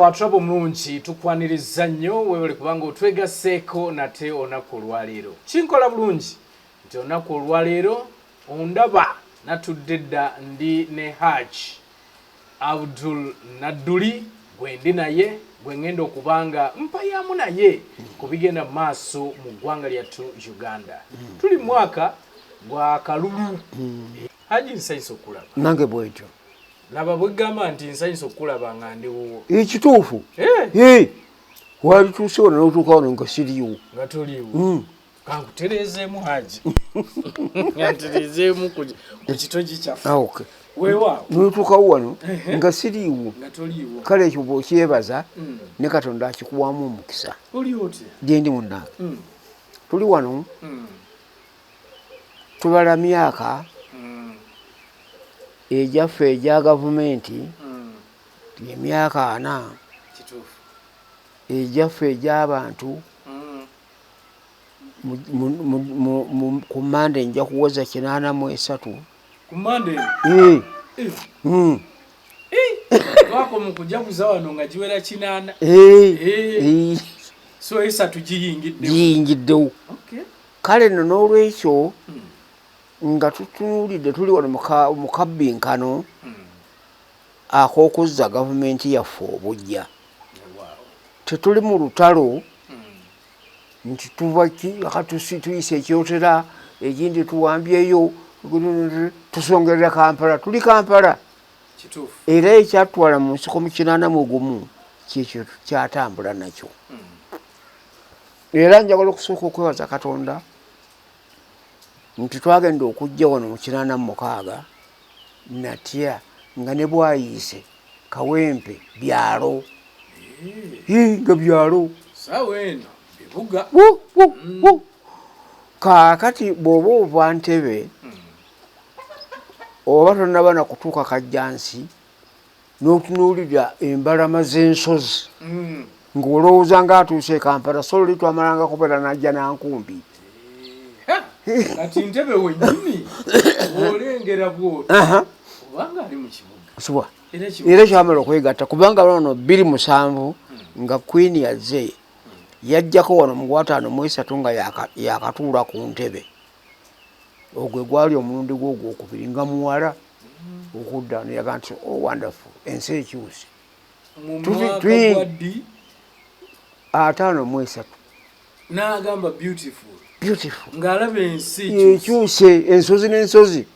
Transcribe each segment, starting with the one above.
Watrabo mulungi tukwaniriza nnyo weewale kubanga otwegaseeko nate olunaku olwaleero. Kinkola bulungi nti olunaku olwaleero ondaba natudde dda ndi ne Haji Abdul Nadduli gwe ndi naye gwe ngenda okubanga mpayamu naye ku bigenda mu maaso mu ggwanga lyattu Uganda. Tuli mwaka gwa kalulu. Haji nsanyusa okulaba. Nange bwetyo. Laba bwegamba nti nsanyusa okulaba nga ndi wuwo. Ekituufu. Wali tuusewo n'otuuka wano nga siriiwo. Nga toliiwo. Kankutereezeemu Haji. Yantereezeemu ku kitogi kyaffe. Okay. Weewaawo. N'otuukawo wano nga siriiwo. Nga toliiwo. Kale ekyo bw'okyebaza ne Katonda akikuwamu omukisa. Oli otya? Gye ndi munnange. Tuli wano tubala myaka ejaffe egya gavumenti emyaka 4 ejaffe egy'abantu ku Mande nja kuweza 83. Ku Mande? Wako mu kujaguza wano nga giwera 80. So esatu giyingiddewo. Kale nno n'olwekyo nga tutunuulidde tuli wano mu kabbinkano ak'okuzza gavumenti yaffe obujja. Tetuli mu lutalo nti tuva tuyise ekyotera egindi tuwambyeyo tusongerera Kampala. Tuli Kampala. Era ekyatwala mu nsiko mu 81 kyekyo kyatambula nakyo. Era njagala okusooka okwebaza Katonda nti twagenda okujja wano mu 86 natya nga ne Bwayiise Kawempe byalo. Nga byalo. Saweeno bibuga. Kaakati bw'oba ova Ntebe oba tonnaba na kutuuka Kajjansi n'otunuulira embalama z'ensozi ng'olowooza ng'atuuse e Kampala so luli twamalanga kubeera n'ajja Nankumbi. Kati Ntebe wennyini olengera bw'oti obanga ali mu kibuga. Era kyamala okwegatta kubanga wano 27 nga Queen yazze yajjako wano mu 5 nga yakatuula ku ntebe. Ogwe gwali omulundi gwe ogwokubiri nga muwala okudda neyaga nti wonderful ensi ekyuse. Tuli 53 n'agamba beautiful ng'alaba ensi ekyuse ensozi n'ensozi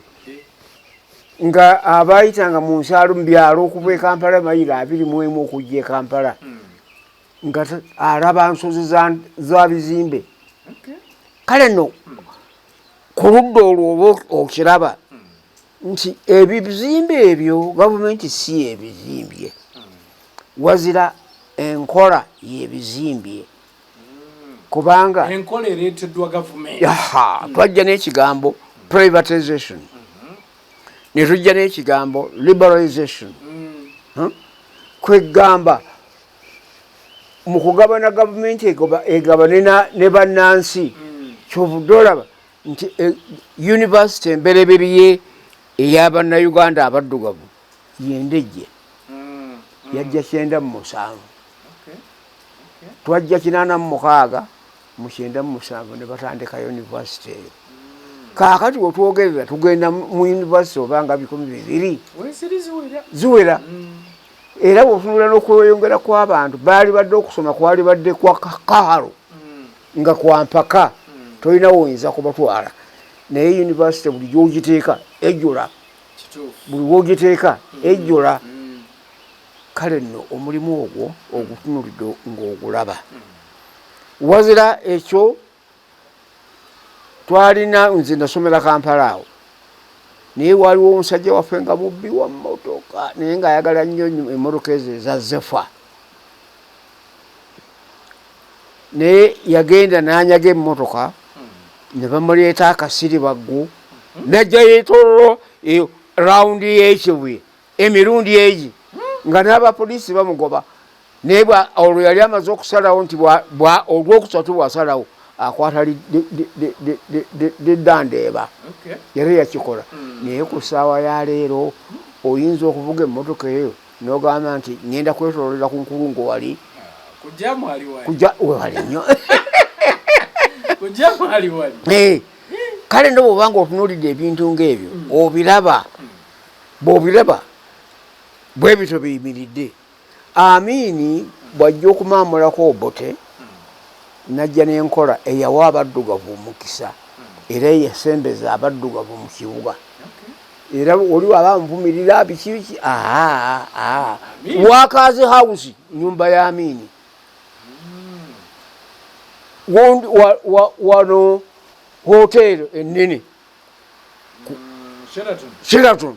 nga abayitanga mu nsalo mu byalo okuva e Kampala mayiro 21 okujja e Kampala nga alaba nsozi za bizimbe. Kale nno ku ludda olwo oba okiraba nti ebizimbe ebyo gavumenti si ebizimbye wazira enkola yebizimbye kubanga enkola ereeteddwa gavumenti. Twajja n'ekigambo privatization ne tujja n'ekigambo liberalization. Kwegamba mu kugabana gavumenti egaba ne bannansi kyovudde olaba nti university embereberye ey'Abannayuganda abaddugavu yendejje yajja 97. Twajja 86 mu 97 ne batandika university eyo. Kaakati wetwogerera tugenda mu university obanga 200 ziwera. Era bw'otunula n'okweyongera kw'abantu baali badde okusoma kwali badde kwa kahalo nga kwa mpaka tolina woyinza kubatwala naye university buli gy'ogiteeka ejjula. Buli w'ogiteeka ejjula. Kale nno omulimu ogwo ogutunulidde ng'ogulaba. Wazira ekyo twalina nze nasomera Kampala awo naye waliwo omusajja waffe nga mubbi wa mmotoka naye ng'ayagala nnyo emmotoka ezo eza Zefa naye yagenda n'anyaga emmotoka ne bamuleeta akasiri baggu najja yeetoololo rawundi y'ekibuye emirundi egi nga n'abapoliisi bamugoba naye olwo yali amaze okusalawo nti olwokusatu bw'asalawo akwata liddandeeba. Yali yakikola naye ku ssaawa ya leero oyinza okuvuga emmotoka eyo n'ogamba nti ngenda kwetololera ku nkulungo wali kujja wali nnyo wali kale ndo bwobanga otunuulidde ebintu ng'ebyo obiraba bw'obiraba bwe bityo biyimiridde. Amiini bw'ajja okumaamulako Obote najja n'enkola eyawa abaddugavu omukisa era yasembeza abaddugavu mu kibuga era oli waba nvumirira biki Wakazi House nyumba ya Amiini wano hotel ennene Sheraton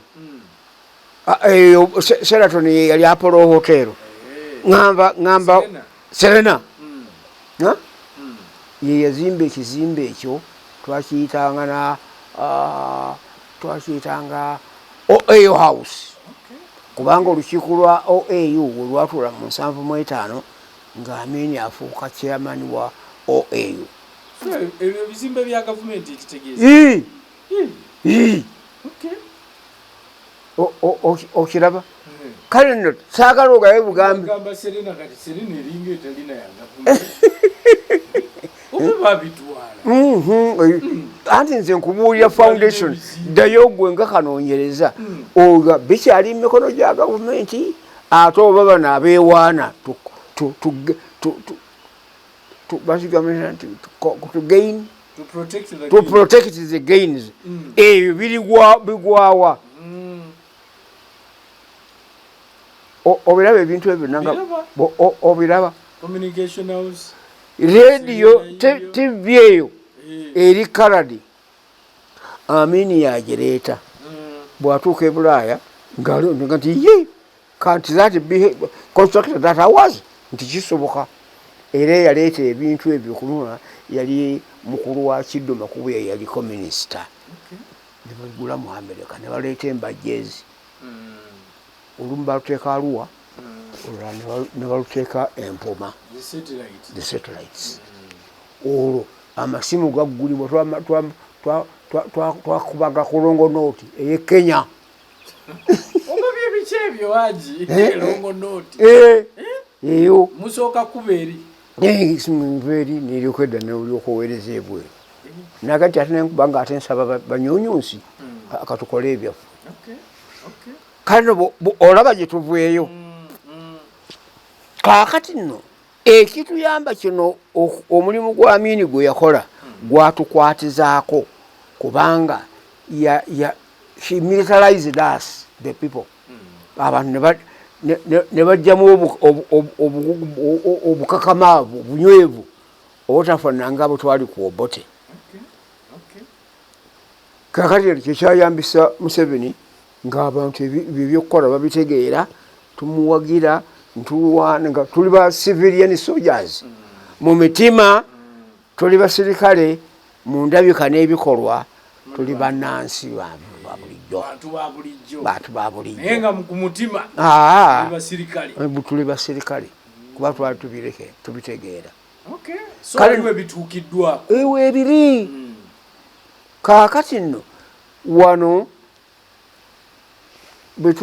Sheraton yali Apollo Hotel ngamba Serena ye yazimba ekizimbe ekyo twakiyitanga OAU House kubanga olukiiko lwa OAU we lwatuula mu 75 nga Amiini afuuka chairman wa OAU. Ebizimbe bya gavumenti ekitegeeza okiraba kale nno saagala ogabe bugambi anti nze nkubuulira foundation ddayo gwe nga kanoonyereza oga bikyali mu mikono gya gavumenti ate oba bano abeewaana to protect the gains ebyo bigwawa obiraba ebintu ebyo nanga obiraba radio TV eyo eri Kaladi Amiini yagireeta bw'atuuka e Bulaaya nga nti ye kanti constructor that I was nti kisoboka era yaleeta ebintu ebyo kuluna yali mukulu wa Kiddo Makubu yali communista ne bagula mu America ne baleeta embajjeezi olumu baluteeka Arua olulala ne baluteeka Empoma the satellites olwo amasimu gaggulibwa twakubaga ku Longo Note ey'e Kenya eyo musooka kubeeri nveeri neryokwedda neryokuweereza ebweru nagati ate nenkubanga ate nsaba banyunyunsi akatukole ebyaffe kale olaba gye tuveeyo kaakati nno ekituyamba kino omulimu gwa Amiini gwe yakola gwatukwatizaako kubanga she militarized us the people abantu ne bajjamu obukakamaavu obunywevu obutafaananga abo twali ku Obote kakati kyekyayambisa Museveni ng'abantu ebyo byokukola babitegeera tumuwagira ntulwana nga tuli ba civilian soldiers mu mitima tuli basirikale mu ndabika n'ebikolwa tuli bannansi bantu ba bulijjo naye nga ku mutima tuli basirikale kuba twali tubireke tubitegeera kale bituukiddwa ewe ebiri kaakati nno wano bwe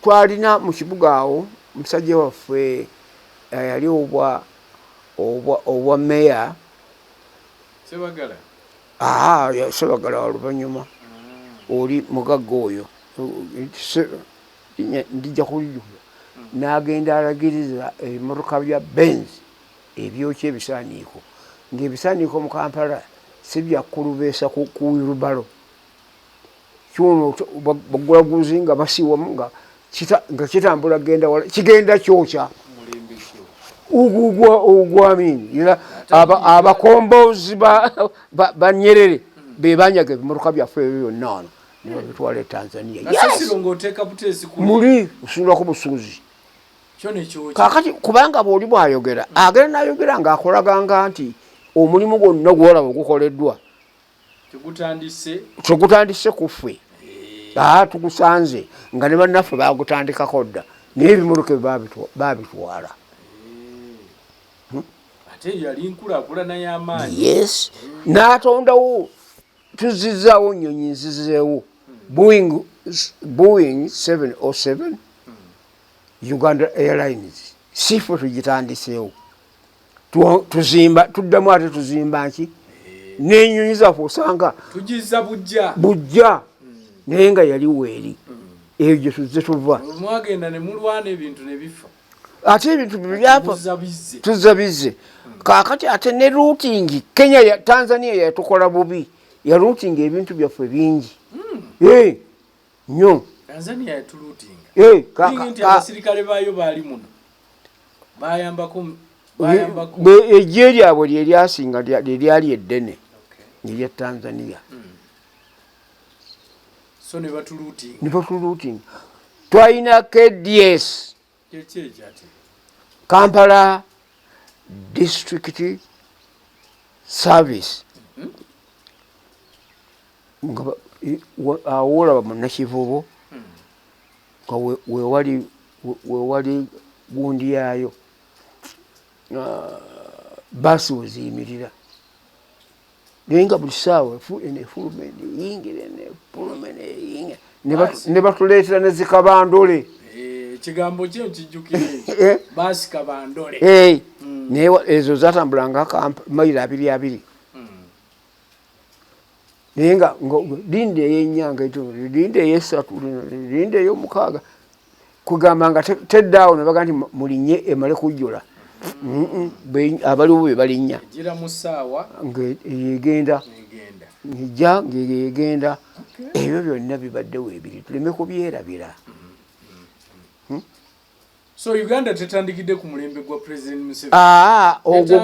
twalina mu kibuga awo musajja waffe yali obwa meya Sebagala oluvannyuma oli mugagga oyo ndijja kulijjuza n'agenda alagiriza ebimotoka bya Benz ebyokya ebisaaniiko ng'ebisaaniiko mu Kampala si byakkulubeesa ku wirubalo kyono bagulaguzi nga basiiwamu nga kitambula kigenda kyokya ogwa Amiini era abakombozi ba Nyerere be banyaga ebimotoka byaffe ebyo byonna wano ne babitwala e Tanzania muli osulako busuuzi kaakati kubanga bw'oli bw'ayogera agenda n'ayogera ng'akolaganga nti omulimu gwonna gwolaba ogukoleddwa tegutandise ku ffe tugusanze nga ne bannaffe bagutandikako dda naye ebimuluke babitwala yes n'atondawo tuzizaawo nnyonyi nzizeewo Boeing 707 Uganda Airlines sifo tugitandiseewo tuzimba tuddamu ate tuzimba nki n'ennyonyi zaffe osanga tugiza bujja naye nga yali weeri eyo gye tuzze tuva mwagenda ne mulwana ebintu ne bifa ate ebintu byafa tuzza bizze kaakati ate ne routing Kenya Tanzania yatukola bubi ya routing ebintu byaffe bingi nnyo Tanzania yatulutinga nti abasirikale baayo baali muno bayambako ejje lyabwe lyeryasinga lyali eddene erya Tanzania so ne batulutinga twalina KDS Kampala District Service awolaba munnakivubo nga wewali gundi yaayo basi weziyimirira naye nga buli ssaawa efuluma eyingire nefuluma neyingira ne batuleetera ne zikabandole ekigambo kyo kijjukire basi kabandole naye ezo zatambulanga mayiro 2 naye nga linda eyenyanga linda eyesatu linda ey'omukaaga kugamba nga teddaawo ne baga nti mulinye emale kujjula abaliwo be balinnya ng'eyegenda nejja ng'eyegenda ebyo byonna bibaddewo ebiri tuleme kubyerabira. So Uganda tetandikidde ku mulembe gwa President Museveni. Ogwo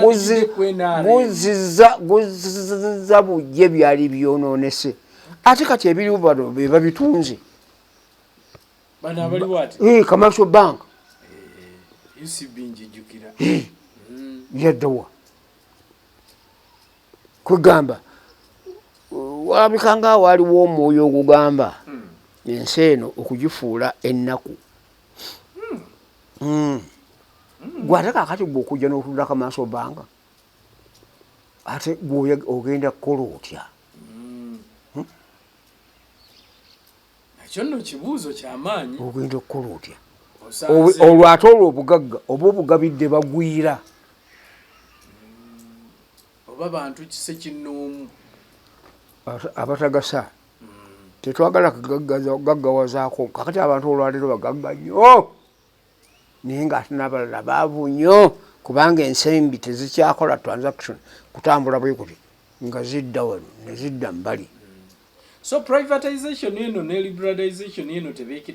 guzizza bujje byali byonoonese. Ate kati ebiriwo bano be babitunze. Bano abaliwo ate? Commercial Bank. UCB njijjukira. Yaddawa. Kugamba walabikanga waliwo omwoyo ogugamba ensi eno okugifuula ennaku. Gwate kakati bw'okujja n'otunula Commercial Bank ate ogenda kukola otya? Ekyo nno kibuuzo ky'amaanyi. Ogenda okukola otya? Olwo ate olwo obugagga oba obugabidde bagwira. Oba bantu kise kinnoomu. Abatagasa. Tetwagala kugaggawazaako kakati abantu olwaleero bagagga nnyo. Naye ng'ate n'abalala baavu nnyo kubanga ensimbi tezikyakola transaction kutambula bwe kuti nga zidda wano ne zidda mbali. So privatization eno ne liberalization eno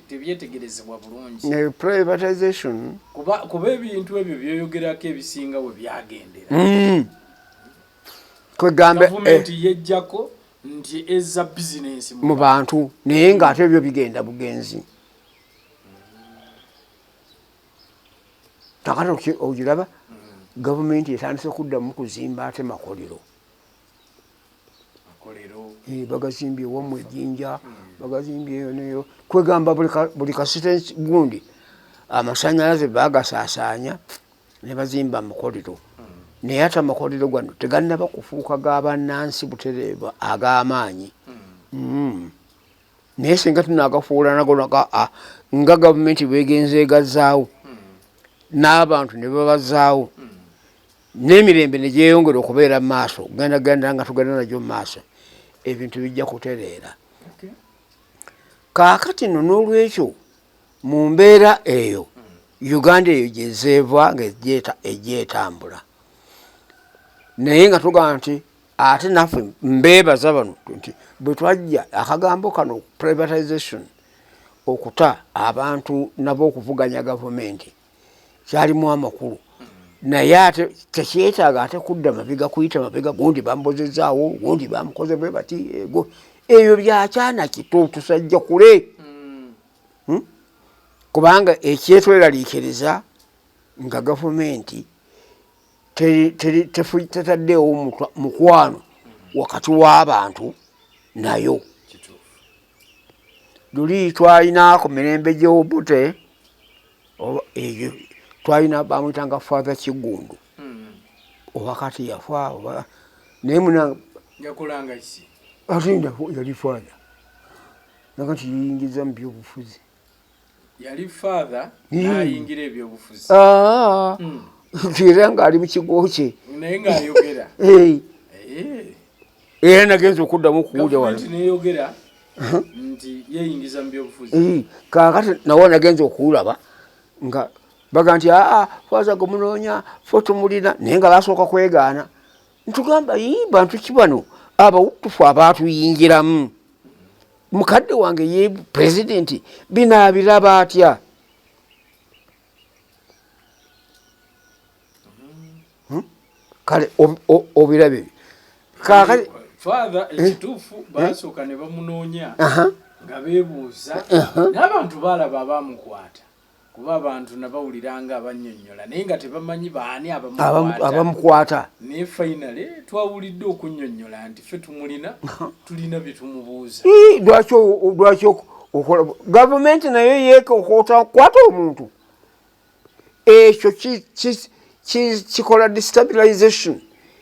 tebyetegerezebwa bulungi. Privatization kuba ebintu ebyo byoyogerako ebisinga we byagendera. Kwegambe gavumenti yejjako nti eza bizinensi mu bantu naye ng'ate ebyo bigenda bugenzi. Kakati ogiraba gavumenti etandise kuddamu kuzimba ate makolero. Bagazimbye wamu ejjinja bagazimbye eyo neyo kwegamba buli kasite gundi amasannyalaze bagasaasaanya ne bazimba amakolero. Naye ate amakolero gano tegannaba kufuuka g'abannansi butereeva ag'amaanyi. Naye singa tunaagafuula nago nga gavumenti bwegenze egazzaawo n'abantu ne babazaawo n'emirembe ne gyeyongera okubeera mu maaso genda nga tugenda nagyo mu maaso ebintu bijja kutereera. Kaakati nno n'olwekyo mu mbeera eyo Uganda eyo gyezeeva ng'ejja etambula naye nga tugamba nti ate naffe mbeebaza bano nti bwe twajja akagambo kano privatization okuta abantu nabo okuvuganya gavumenti kyalimu amakulu naye ate tekyetaaga ate kudda mabega kuyita mabega gundi bambozezaawo gundi bamukoze bwe bati ego ebyo byakyana kito tusajja kule. Kubanga ekyetweraliikiriza nga gavumenti tetaddeewo mukwano wakati w'abantu nayo. Luli twalina ku mirembe gy'Obute eyo twalina bamuyitanga Father Kigundu owakati yafa oba naye muna yakolanga ki atinda yali father nakati yingiza mu byobufuzi yali father n'ayingira ebyobufuzi era ng'ali mu kigo kye naye ng'ayogera era nagenza okuddamu okuwulya wala neyogera nti yeyingiza mu byobufuzi kaakati nawo nagenza okuwulaba nga baga nti faza gwe munoonya fe tumulina naye nga basooka kwegaana ntugamba bantu ki bano abawutufu abaatuyingiramu mukadde wange ye pulezidenti binaabiraba atya kale obirabe kaakati father ekituufu basooka ne bamunoonya nga beebuuza n'abantu baalaba abamukwata kuba abantu nabawuliranga abannyonnyola naye nga tebamanyi baani abamukwata naye finally twawulidde okunnyonnyola nti ffe tumulina tulina bye tumubuuza lwaki okola gavumenti nayo yeekwata omuntu ekyo kikola destabilization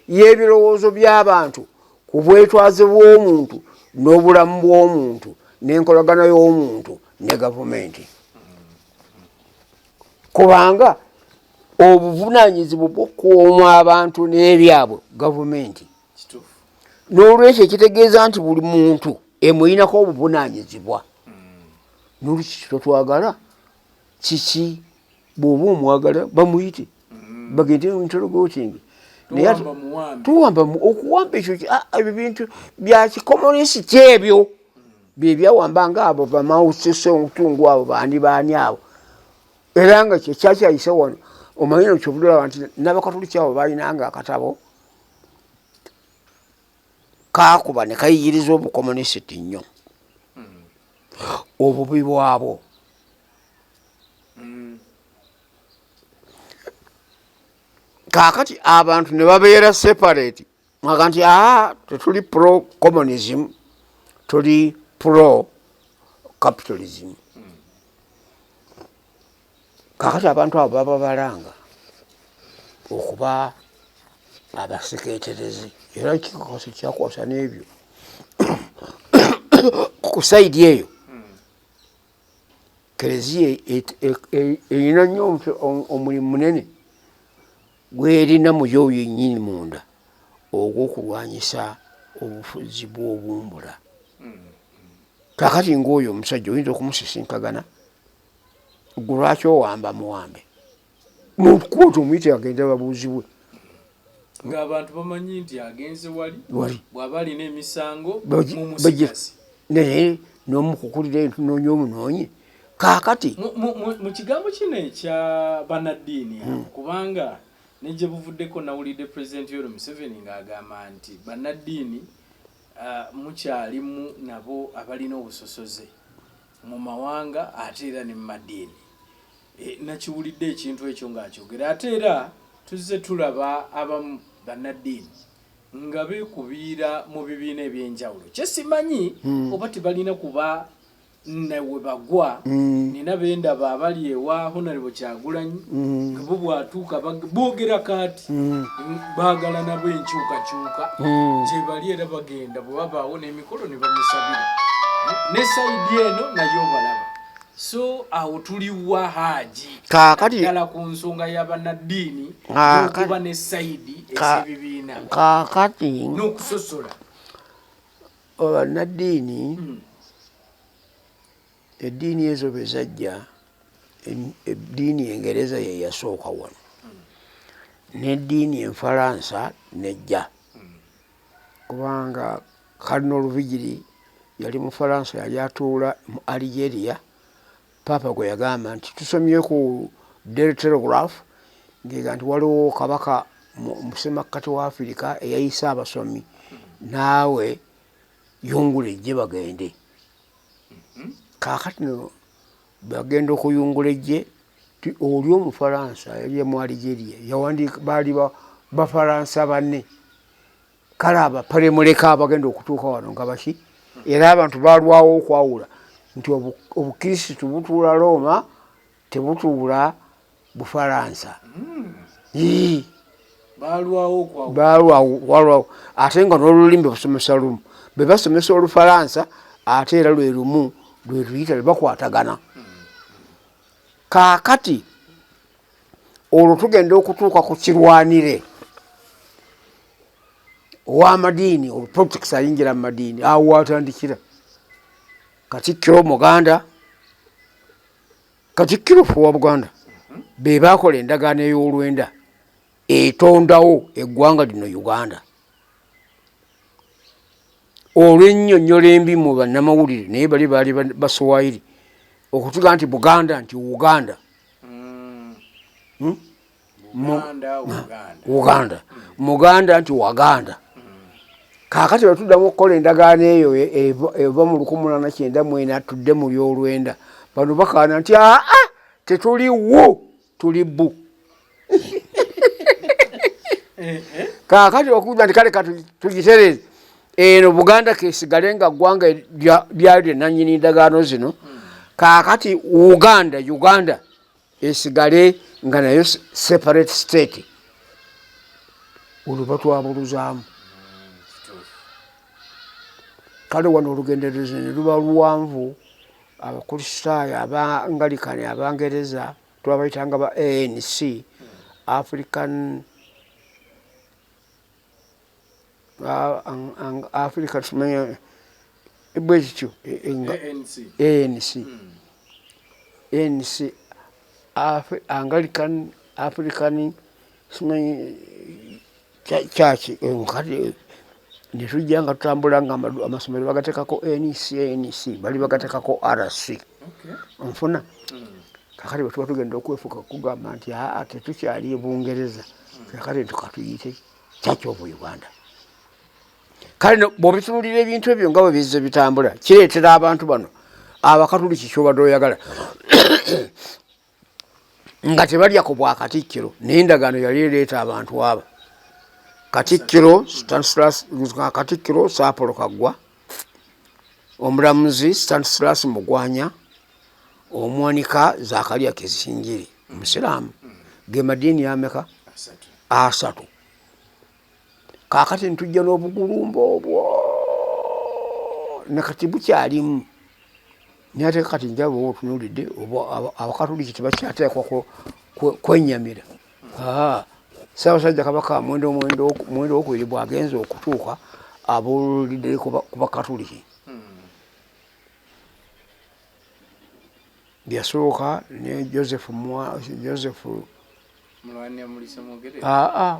y'ebirowoozo by'abantu ku bwetwaze bw'omuntu n'obulamu bw'omuntu n'enkolagana y'omuntu ne gavumenti kubanga obuvunaanyizibwa bw'okuwooma abantu n'ebyabwe gavumenti n'olwekyo ekitegeeza nti buli muntu emuyinako obuvunaanyizibwa n'olwekyo totwagala kiki bw'oba omwagala bamuyite bagende mu interrogating naye tuwamba okuwamba ekyo ebyo bintu bya kikomunisiti ebyo byebyawamba ngaabo bamawusese omutungu abo baani abo era nga kyekyayise wano omanyi nokyobulaba nti n'abakatoliki abo balinanga akatabo kakuba ne kayigiriza obukomunisiti nnyo obubi bwabwo kaakati abantu ne babeera separate aga nti tetuli pro communism tuli pro capitalism kaakati abantu abo baba balanga okuba abaseketerezi era kikosi kyakwasa n'ebyo ku saidi eyo kereziya erina nnyo omulimu munene gwerina muyo yennyini munda ogw'okulwanyisa obufuzi bw'obumbula kakati ng'oyo omusajja oyinza okumusisinkagana gwe lwaki owamba muwambe mukuuti omuyite agenda babuuzibwe ng'abantu bamanyi nti agenze wali bw'aba alina emisango mumusigasi naye n'omukukulira entunoonya omunoonye kaakati mu kigambo kino ekya banaddiini abo kubanga nejje buvuddeko nawulidde pulezidenti Yoweri Museveni ng'agamba nti bannaddiini mukyalimu nabo abalina obusosoze mu mawanga ate era ne mu maddiini nakiwulidde ekintu ekyo ng'akyogera ate era tuzze tulaba abamu bannaddiini nga beekubiira mu bibiina eby'enjawulo kyesimanyi oba tebalina kuba nawe bagwa nina bendaba abali ewa Honorable Kyagulanyi nga bo bwatuuka boogera kaati baagala nabo enkyukakyuka gye bali era bagenda bwe babaawo n'emikolo ne bamusabira ne sayidi eno nayo balaba so awo tuliwa haji ddala ku nsonga y'abannaddiini n'okuba ne sayidi ez'ebibiina kaakati n'okusosola bannaddiini eddiini ezo bwe zajja eddiini engereza ye yasooka wano n'eddiini enfalansa nejja kubanga Cardinal Ruvigiri yali mu Falansa yali atuula mu Algeria papa gwe yagamba nti tusomye ku Daily Telegraph ng'ega nti waliwo kabaka mu semakkati wa Afirika eyayisa abasomi naawe yungula ejje bagende kaakati no bagenda okuyungula ejje oli omufalansa yali mu Algeria yawandiika baali bafalansa banne kale abapalemuleka abagenda okutuuka wano nga baki era abantu balwawo okwawula nti obukirisitu butuula Roma tebutuula Bufalansa balwawo ate nga n'olulimi basomesa lumu be basomesa Olufalansa ate era lwe lumu lwe luyita lwe bakwatagana kaakati olwo tugenda okutuuka ku kirwanire ow'amadiini olupolitics ayingira mu madiini awo watandikira Katikkiro Muganda Katikkiro wa Buganda be bakola endagaano ey'olwenda etondawo eggwanga lino Uganda olw'ennyonnyola embi mu bannamawulire naye bali baali baswahili okutuga nti Buganda nti Uganda Uganda Muganda nti Waganda kaakati batuddamu okukola endagaano eyo eva mu 1894 tudde mu ly'olwenda bano bakaana nti tetuli wo tuli bbu kaakati okuuza nti kale tugitereze eno Buganda kesigale nga ggwanga lyali nannyini ndagaano zino kaakati Uganda esigale nga nayo separate state olwo batwabuluzaamu kale wano olugendereze ne luba luwanvu abakristaayo abangalikani abangereza twabayitanga ba ANC African tumenya bwekityo ANC Anglican African church kati netujja nga tutambula nga amasomero bagateekako ANC bali bagateekako RC nfuna kakati bwetuba tugenda okwefuka kugamba nti tetukyali Bungereza kakati tukatuyite Church of Uganda kale bw'obitunuulira ebintu ebyo nga bwe bizze bitambula kireetera abantu bano abakatuliki kyobadde oyagala nga tebalya ku bwa Katikkiro naye endagaano yali ereeta abantu abo Katikkiro Saapolo Kaggwa omulamuzi Stanislas Mugwanya omwanika Zakaria Kizinjiri Omusiraamu ge madiini ameka 3 kaakati ntujja n'obugulumba obwo nakati bukyalimu nyate kati njabo otunuulidde abakatuliki tebakyateekwa kwenyamira Ssaabasajja Kabaka mwendo okubiri bw'agenza okutuuka aboolulidde ku bakatuliki byasooka ne Joseph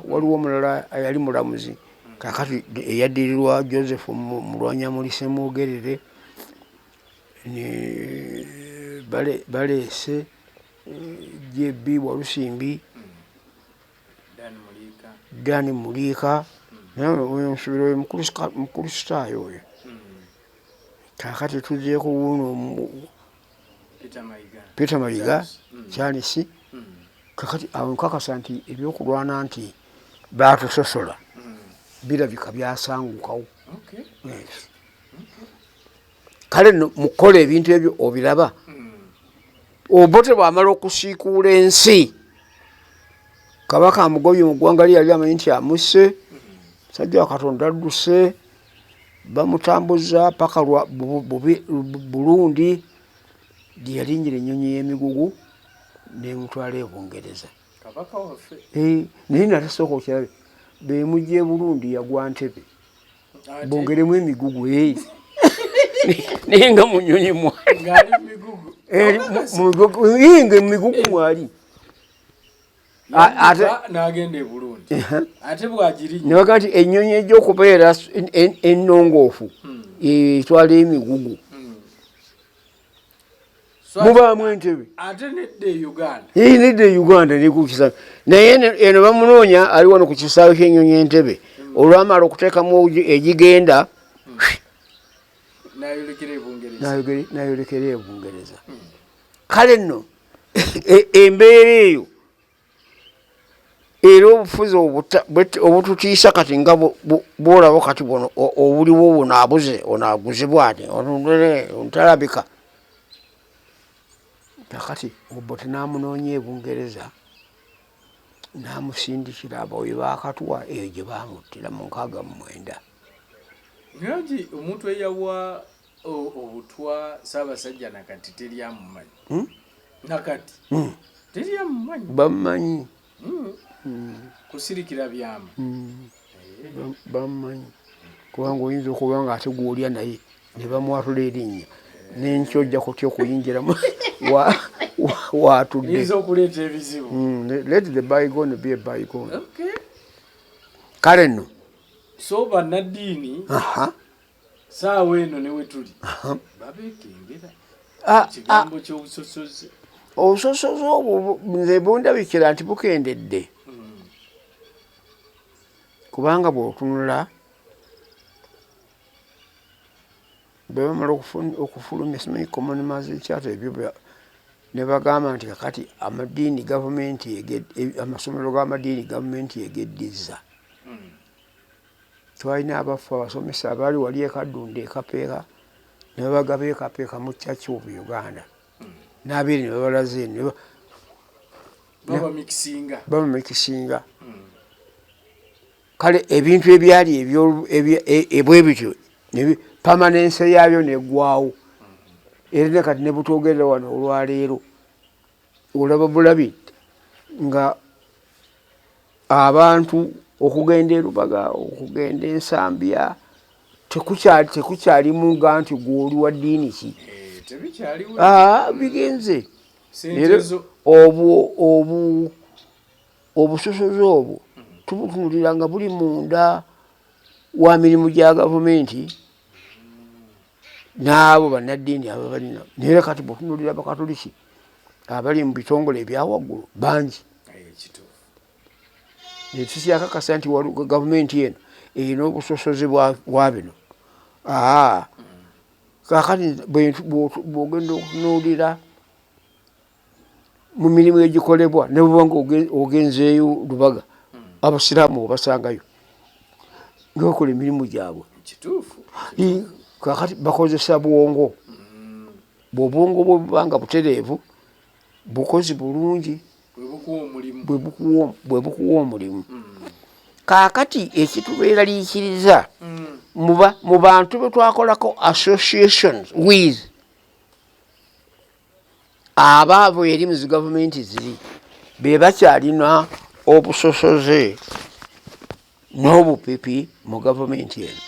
waliwo omulala yali mulamuzi kakati eyaddirirwa Joseph Mulwanya Mulise Mwogerere ne baleese JB Walusimbi Dani Muliika naye nsubira mukristaayo oyo kakati tuzeeko wuuno Peter Mayiga Charles kakati awo nkakasa nti ebyokulwana nti baatusosola birabika byasangukawo kale mukola ebintu ebyo obiraba obote bwamala okusiikuula ensi Kabaka amugobye mu ggwanga lye yali amanyi nti amusse sajja wa Katonda adduse bamutambuza paka Burundi gye yalinnyira ennyonyi y'emigugu n'emutwala e Bungereza naye natasooka okirabe bemujja e Burundi yagwa Ntebe bongeremu emigugu naye nga mu nnyonyi nga emigugu mwali n'agenda e Burundi ate bw'agirinnye ne baga nti ennyonyi egy'okubeera ennongoofu etwala emigugu mubaamu Entebe ate nedda e Uganda nedda e Uganda nekukisa naye eno bamunoonya ali wano ku kisaawe ky'ennyonyi Entebe olwamala okuteekamu egigenda n'ayolekera e Bungereza kale nno embeera eyo era obufuzi obututiisa kati nga bwolaba kati buno obuliwo buno abuze ono aguze bwati ontalabika kakati obote n'amunoonya e Bungereza n'amusindikira abawi bakatwa eyo gye bamuttira mu 69 ngaji omuntu eyawa obutwa Ssaabasajja nakati teryamumanyi nakati teri amumanyi bamumanyi kusirikira byama bamumanyi kubanga oyinza okuba nga ate gwolya naye ne bamwatula erinnya n'enkya ojja kutya okuyingiramu watudde yinza okuleeta ebizibu let the bygone be a bygone kale nno so bannaddiini saawa eno ne we tuli babeekengera ekigambo ky'obusosoze obusosoze obwo nze bundabikira nti bukendedde kubanga bw'otunula bwe bamala okufulumya simanyi komunimazi kyata ebyo ne bagamba nti kakati amadiini gavumenti amasomero g'amadiini gavumenti egeddiza twalina abafu abasomesa abaali wali ekaddunda ekapeeka ne babagaba ekapeeka mu Church of Uganda n'abeeri ne babalaze babamikisinga kale ebintu ebyali ebwebityo pamanense yaabyo neggwawo era ne kati ne butwogerera wano olwaleero olaba bulabi nga abantu okugenda erubaga okugenda ensambya tekukyalimu nti gwoli wa ddiini ki bigenze era obusosoze obwo tubutunulira nga buli munda wa mirimu gya gavumenti n'abo bannaddiini ababalina naye kati bwetunulira abakatoliki abali mu bitongole ebyawaggulu bangi tukyakakasa nti gavumenti eno erina obusosoze bwa bino kakati bwogenda okutunuulira mu mirimu egikolebwa ne bubanga ogenzeeyo lubaga abasiraamu obasangayo ngabakola emirimu gyabwe kakati bakozesa bwongo bwobwongo bwebubanga butereevu bukozi bulungi bwe bukuwa omulimu kakati ekitubeeraliikiriza mu bantu betwakolako associations with abaavo eri mu zigavumenti ziri be bakyalina obusosoze n'obupipi mu gavumenti eno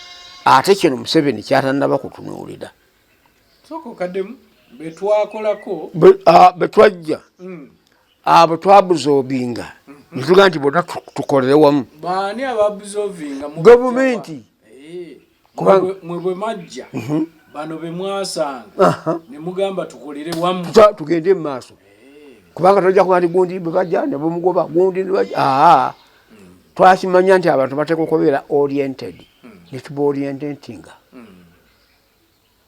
ate kino Museveni kyatannaba kutunuulira betwajja abo twabuzoobinga netugaa nti bonna tukolere wamu gavumenti mwe bwe majja bano be mwasanga ne mugamba tukolere wamu tugende mu maaso kubanga tojja kuba nti gundi bwe bajja ne bamugoba gundi ne bajja twakimanya nti abantu bateeka okubeera oriented ne tuba orientatinga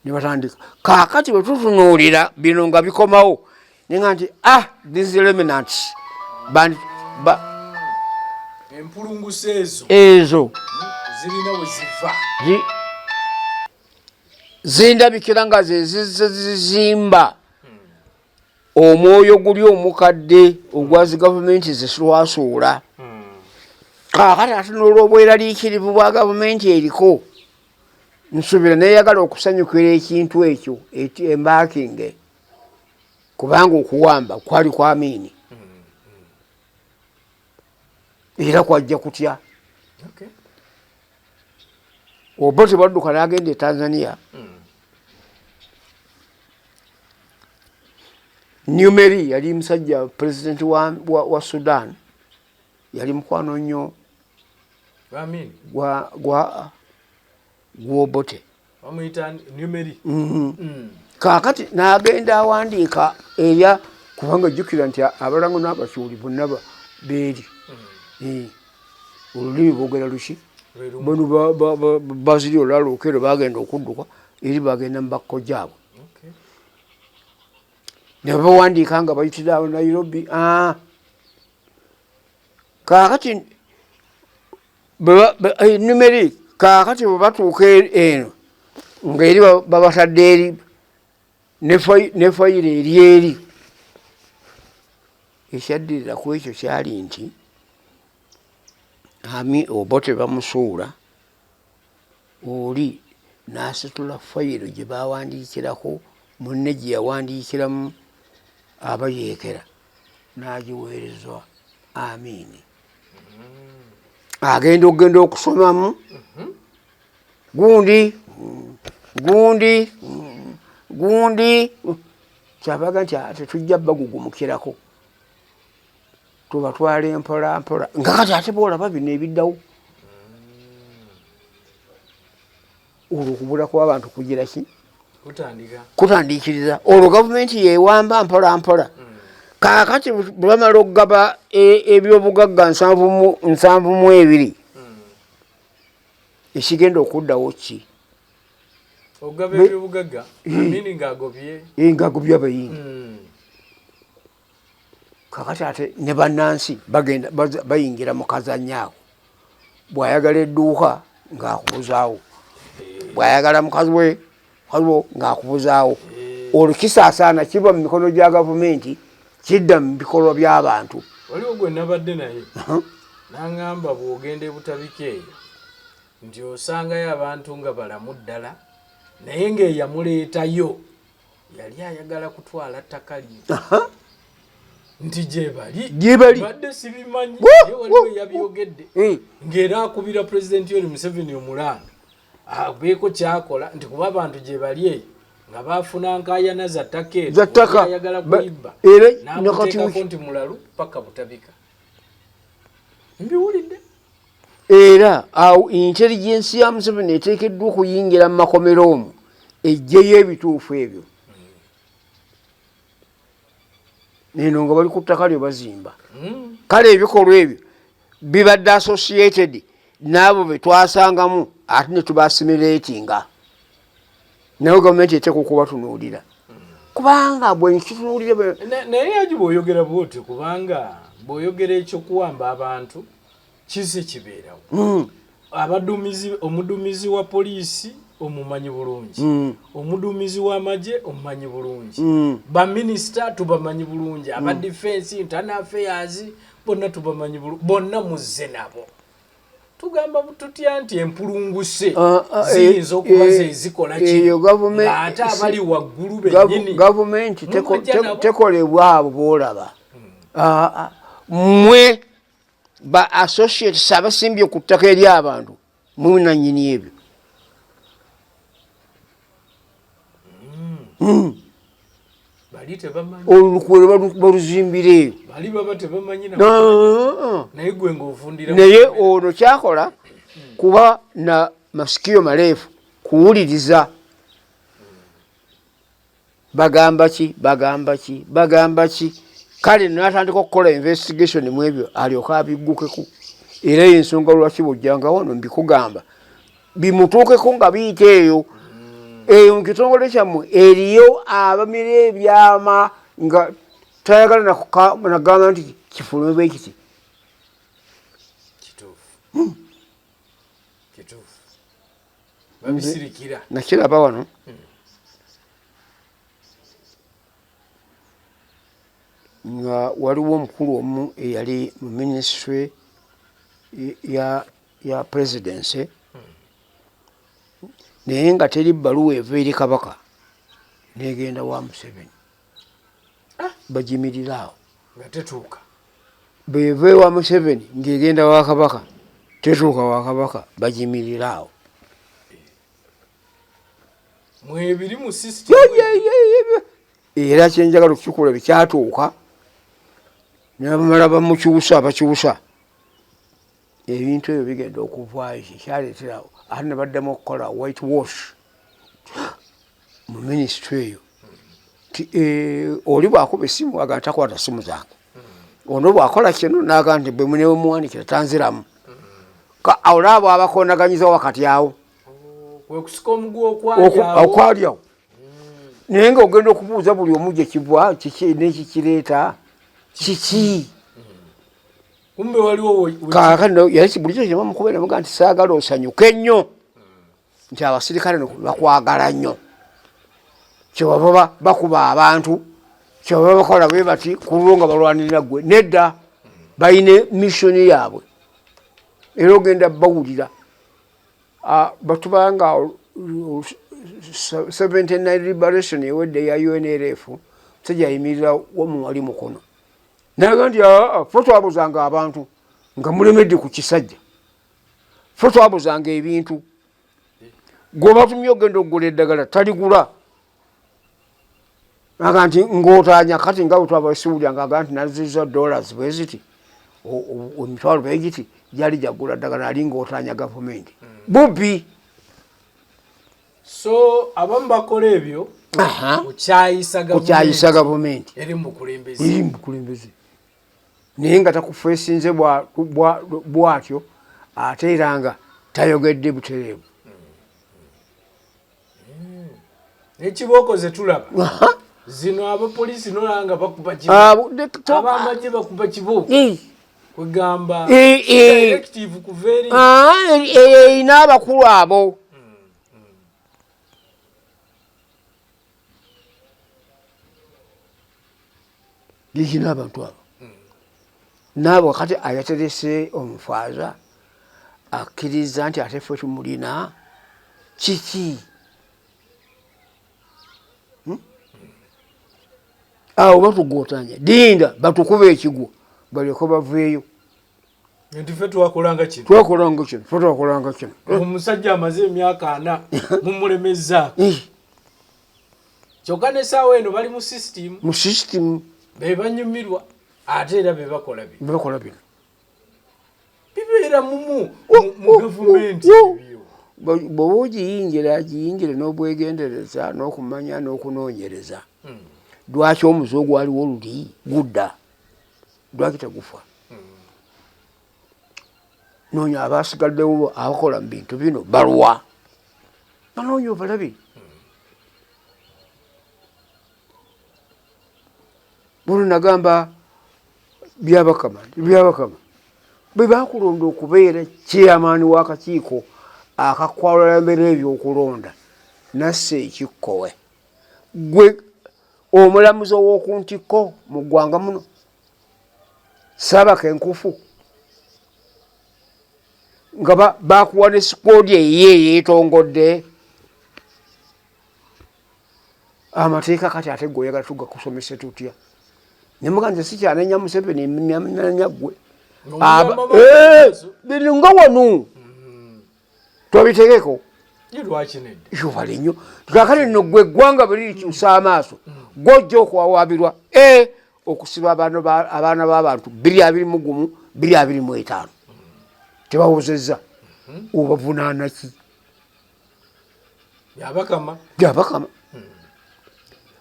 ne batandika kaakati bwe tutunuulira bino nga bikomawo nenga nti these remnants empulunguso ezo zirina we ziva zindabikira nga zizimba omwoyo guli omukadde ogwazi gavumenti zitwasuula kakati ate n'olw'obweraliikirivu bwa gavumenti eriko nsuubira neeyagala okusanyukira ekintu ekyo embakinge kubanga okuwamba kwali kwamiini era kwajja kutya oba tebadduka n'agenda e Tanzania Numeri yali musajja pulezidenti wa Sudan yali mukwano nnyo gw'Obote kaakati n'agenda awandiika erya kubanga jjukira nti abalango n'abakyuli bonna beeri olulimi boogera luki bano baziri olwalukero bagenda okudduka eri bagenda mu bakkojjaabwe ne bawandiika nga bayitira awo Nairobi kaakati Numeri kaakati bwe batuuka eno ng'eri babatadde eri ne fayiro eri eri ekyaddirira ku ekyo kyali nti Obote bamusuula oli n'asitula fayiro gye bawandiikirako munne gye yawandiikiramu abayeekera n'agiweerezwa amiini agenda okugenda okusomamu gundi kyabaga nti tetujja bagugumukirako tubatwala empolampola nga kati ate boolaba bino ebiddawo olwo okubula kw'abantu kugira ki kutandikiriza olwo gavumenti yewamba mpolampola kaakati bwebamala okugaba ebyobugagga 72 ekigenda okuddawo ki ngagobye abayingi kakati ate ne bannansi bagenda bayingira mu kazanyaawo bw'ayagala edduuka ng'akubuzaawo bw'ayagala mukazi we ng'akubuzaawo olwo kisaasaana kiva mu mikono gya gavumenti kidda mu bikolwa by'abantu waliwo gwe nabadde naye n'aŋŋamba bw'ogenda ebutabika eyo nti osangayo abantu nga balamu ddala naye ng'eyamuleetayo yali ayagala kutwala ttaka lye nti gyebali badde sibimanyi ye waliwo yabyogedde ng'era akubira pulezidenti Yoweri Museveni omulanga abeeko kyakola nti kuba abantu gyebali eyo nga bafuna nkaayana za ttaka ezo ayagala kulibba n'amuteekako nti mulalu paka butabika mbiwulidde era awo intelligence ya Museveni eteekeddwa okuyingira mu makomero omwo ejjeyo ebituufu ebyo neno nga bali ku ttaka lyo bazimba kale ebikolwa ebyo bibadde associated n'abo be twasangamu ate ne tubasimulatinga naye gavumenti eteeka okubatunuulira kubanga bwenkitunuulira naye yaji bw'oyogera bwoti kubanga bw'oyogera ekyokuwamba abantu kise kibeerawo omuduumizi wa poliisi omumanyi bulungi omuduumizi w'amagye omumanyi bulungi baminisita tubamanyi bulungi aba defense internal affairs bonna tubamanyi bulungi bonna muzze nabo tugamba tutya nti empulunguse ziyinza okuba zezikola ate abali waggulu bennyini gavumenti tekolebwa abo boolaba mmwe ba associates abasimbye ku ttaka ery'abantu munanyini ebyo olukwere baluzimbira eyo naye ono kyakola kuba na masikio maleefu kuwuliriza bagamba ki kale natandika okukola investigation mu ebyo alyoka abiggukeko era ensonga lwaki bwojjanga wano mbikugamba bimutuukeko nga biyita eyo mu kitongole kyammwe eriyo abamira ebyama nga tayagala nagamba nti kifulumwe bwekiti nakiraba wano nga waliwo omukulu omu eyali mu ministry ya presidency naye nga teri bbaluwa eva eri kabaka negenda wa Museveni bagimirira awo beva wa Museveni ng'egenda wa kabaka tetuuka wa kabaka bagimirira awo era kyenjagala okukikola bekyatuuka nabamala bakyusa ebintu ebyo bigenda okuvaayo kyekyaleeterawo ate ne baddamu okukola white wash mu minisitule eyo ti oli bwakuba essimu aga ntakwata simu zange ono bwakola kino naga nti bwe munemuwandikira tanziramu olabo abakonaganyiza wakati awo okwalyawo naye nga ogenda okubuuza buli omu gye kivwa kiki nekikireeta kiki kakano yali bulijjo kyemamukubera muga nti saagala osanyuke nnyo nti abasirikale bakwagala nnyo kyebaba bakuba abantu kyebaba bakola bwe bati kulwo nga balwanirira gwe nedda balina missoni yaabwe era ogenda bawulira batubanga 79 liberation ewedde ya UNLF omusajja ayimirira wamu wali mukono naga nti ffe twabuzanga abantu nga mulemedde ku kisajja ffe twabuzanga ebintu gwe batumye ogenda okugula eddagala taligula aga nti ng'otaanya kati nga bwe twabasiwulyanga aga nti naziza dollars bwe ziti emitwalo begiti gyali jaggula ddagala ali ng'otaanya gavumenti bubbi. So abamu bakola ebyo kukyayisa gavumenti eri mu bukulembeze naye nga takufeesinze bw'atyo ate era nga tayogedde butereevu. Ekibooko ze tulaba zino abapoliisi nolanga bakuba kibooko abamagye bakuba kibooko kwegamba directive kuva eri erina abakulu abo. Yina abantu abo naabo kati ayaterese omufaaza akkiriza nti ate ffe tumulina kiki awo batugootanya dinda batukuba ekigwo baleko baveeyo nti ffe twakolanga kino ffe twakolanga kino. Omusajja amaze emyaka 4 mumulemeza kyokka n'essaawa eno bali mu system be banyumirwa ate era be bakola bino bibeera mu gavumenti ebyo. Bw'oba ogiyingira n'obwegendereza n'okumanya n'okunoonyereza lwaki omuze ogwaliwo luli gudda lwaki tegufa. Noonya abasigaddewo abakola mu bintu bino balwa banoonya obalabe. Buno nagamba byabakama bwe bakulonda okubeera chairman w'akakiiko akakwalambera ebyokulonda nasse ekikkowe gwe omulamuzi ow'okuntikko mu ggwanga muno Saabaka Enkufu nga bakuwa ne sikoodi eyiye yeetongodde amateeka kati ate gwe oyagala tugakusomese tutya nemuga nze sikyanenya Museveni nanya ggwe bino nga wano twabiteekeko yobale nnyo kakati nno gwe eggwanga bwe lirikyusa amaaso gw'ojja okwawabirwa okusiba abaana b'abantu 221 225 tebawozezza obavunaana ki byabakama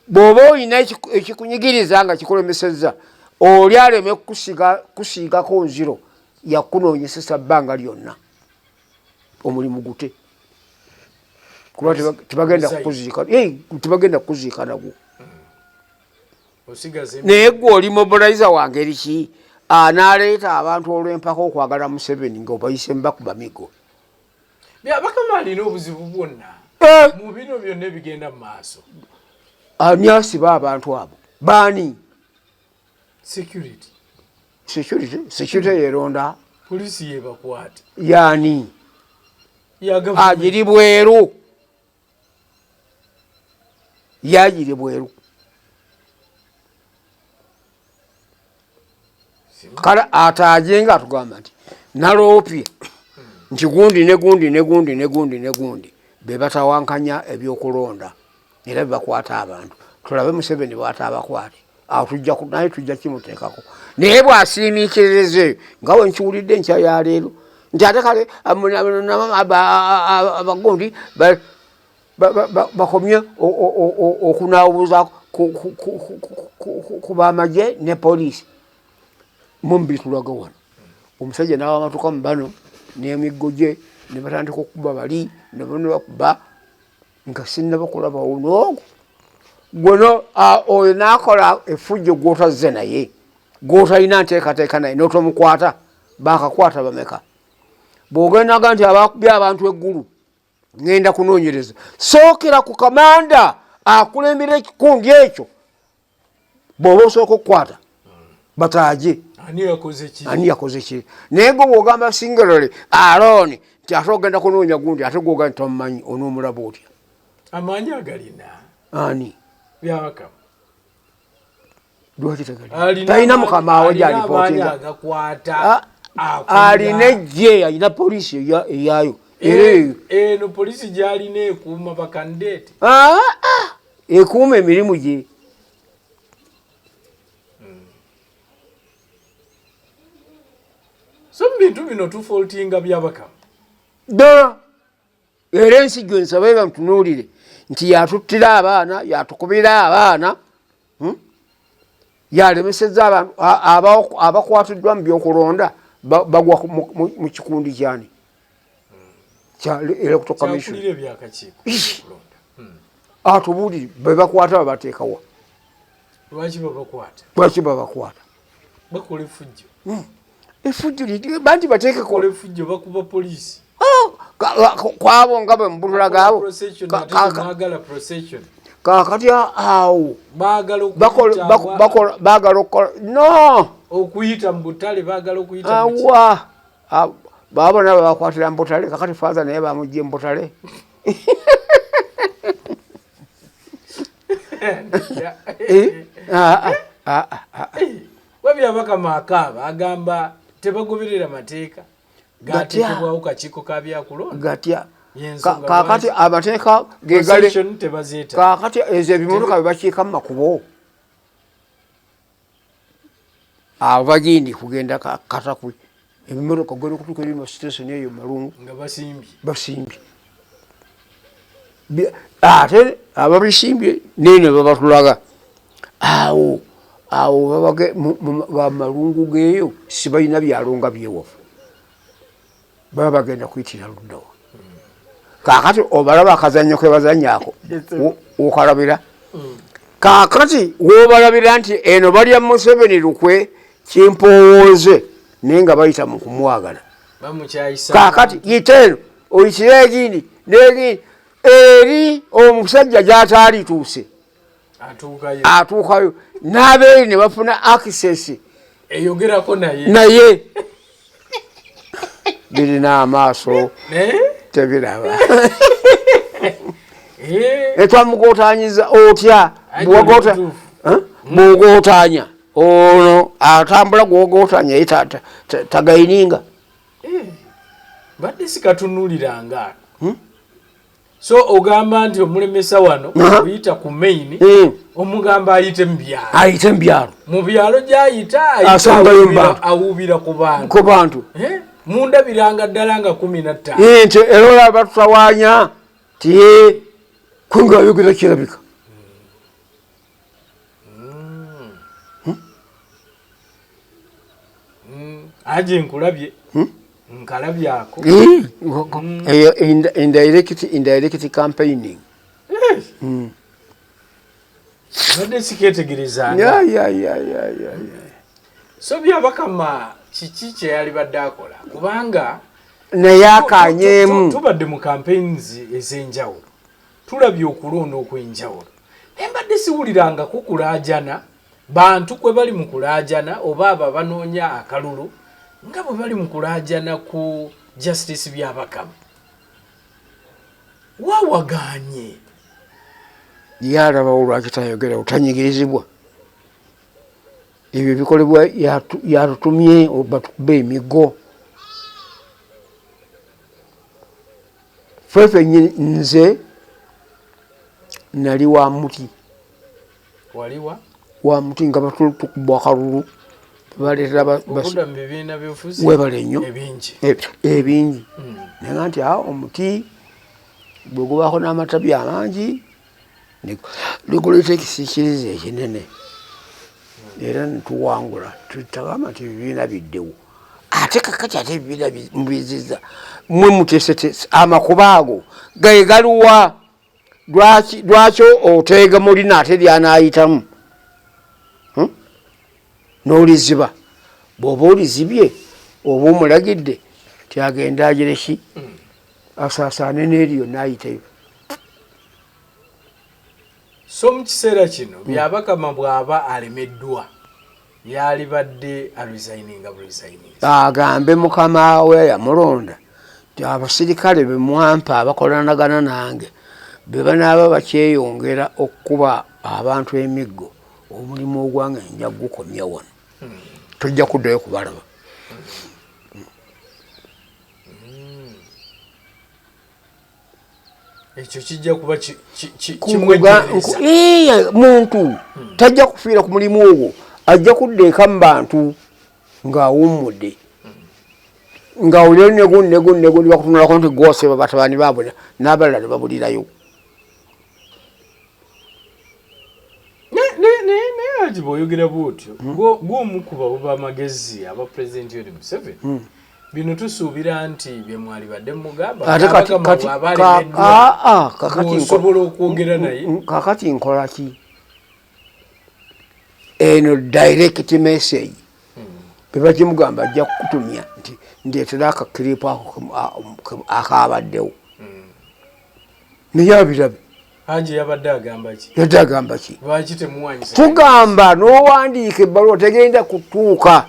bw'oba olina ekikunyigiriza nga kikulemesezza oli aleme kusiigako nziro yakunoonyesesa bbanga lyonna omulimu gute kuba tebagenda kukuziika nagwo. Naye gwe oli mobilizer wa ngeri ki anaaleeta abantu olw'empaka okwagala Museveni ng'obayise bakuba migo. Bakama alina obuzibu bwonna mu bino byonna ebigenda mu maaso. Ani asiba abantu abo baani? Security yeronda poliisi yebakwate yaani agiri bweru yagiri bweru kala atajenga atugamba nti naloopye nti gundi be batawankanya ebyokulonda era bebakwata abantu tulabe Museveni bw'ata abakwate awo naye tujja kimuteekako naye bw'asiimiikiriza eyo nga we nkiwulidde enkya ya leero nti ate kale abagundi bakomye okunaawuza ku bamagye ne poliisi mumbitulaga wano omusajja n'awamatuka mu bano n'emiggo gye ne batandika okukuba bali ne bakuba nga sinnabakulaba onoogo gwono oyo n'akola effujjo gw'otazze naye gw'otalina nteekateeka naye n'otomukwata bakakwata bameka bw'ogendaga nti abakubye abantu eggulu ŋŋenda kunoonyereza sookera ku kamanda akulembera ekikundi ekyo bw'oba osooka okukwata bataaje ani yakoze ki naye gwe bw'ogamba singerole Aaron nti ate ogenda kunoonya gundi ate gw'ogamba nti tomumanyi onoomulaba otya amanyi agalina ani byabakama lwaki tegali talina mukama awo gyalipotinga agakwata alina ejje alina polisi eyayo eno polisi gyalina ekuuma bakandidate ekuuma emirimu gye so bintu bino tufoltinga byabakama ddala era ensi gyo nsabe bantunuulire nti yatuttira abaana yatukubira abaana yalemeseza abantu abakwatiddwa mu byokulonda bagwa mu kikundi kyani era kutokamishoni atubuulire bebakwata babateekawa lwaki babakwata bakola effujjo effujjo banti bateekeko effujjo bakuba polisi kwabo nga bwe mbulula gaabo kakati awo baagala okukola no okuyita mu butale baagala okuyita awa babona babakwatira mu butale kakati father naye bamugye mu butale webyabakama akaaba agamba tebagoberera mateeka gateekebwawo kakiiko ka byakulonda gatya kakati amateeka gegale kakati ezo ebimotoka bebakiika mu makubo abo bagindi kugenda katakwe ebimotoka gona okutuuka eri mu station eyo Malungu nga basimbye ate ababisimbye nene babatulaga awo babage Malungu geeyo sibalina byalo nga byewafu baba bagenda kuyitira luddawa kakati obalaba akazannyo ke bazannyako okalabira kakati wobalabira nti eno balya Museveni lukwe kimpowooze naye nga bayita mu kumwagala kakati yiteeno oyitire egindi negindi eri omusajja gy'ataalituuse atuukayo n'abeeri ne bafuna access eyogerako naye birina amaaso tebiraba etwamugotanyiza otya bwogotanya ono atambula gwogotanya ye tagayininga badde sikatunuliranga so ogamba nti omulemesa wano oyita ku main omugamba ayite mu byalo mu byalo gyayita awubira ku bantu mundabiranga ddala nga 15 nti era olaba tutawanya tiye kunga ayogera kirabika aje nkulabye nkalabyako indirect campaigning badde siketegerezanga so byabakama kiki kye yali badde akola kubanga naye akanyeemu tubadde mu campaigns ez'enjawulo tulabye okulonda okw'enjawulo naye mbadde siwuliranga kukulaajana bantu kwe bali mu kulaajana oba abo banoonya akalulu nga bwe bali mu kulaajana ku justice byabakama wawaganye yalabawo lwaki tayogera otanyigirizibwa ebyo bikolebwa yatutumye batukuba emigo fefe nze nali wa muti waliwa wa muti nga batukubwa akalulu baleetera webale nnyo ebingi naye nti awo omuti bwe gubako n'amatabi amangi liguleeta ekisiikiriza ekinene era nituwangula tutagamba nti ebibiina biddewo ate kakati ate ebibiina mubiziza mwe mutesete amakuba ago gaye galuwa lwaki oteega mulina ate lyanaayitamu n'oliziba bw'oba olizibye oba omulagidde tyagenda agereki asaasaane n'eryo naayitayo so mu kiseera kino byabakama bw'aba alemeddwa yalibadde aresigninga agambe mukama we yamulonda nti abasirikale bemwampa abakolanagana nange be banaaba bakyeyongera okukuba abantu emiggo omulimu ogwange nja gukomya wano tojja kuddayo kubalaba ekyo kijja kuba muntu tajja kufiira ku mulimu ogwo ajja kudda eka mu bantu ng'awummudde ng'awulira negundi bakutunulako nti gwoseba batabani baabwe n'abalala ne babulirayo naye ati bw'oyogera bwotyo gw'omukuba buba amagezi aba pulezidenti Yoweri Museveni bino tusuubira nti bye mwali badde mugamba osobola okwogera naye kakati nkola ki eno direct message bebakimugamba ajja kukutumya nti ndeetera akakiripu ako akaabaddewo naye abirabe Haji yabadde agamba ki? Yadde agamba ki? Lwaki temuwanyisa? Tugamba n'owandiika ebbaluwa tegenda kutuuka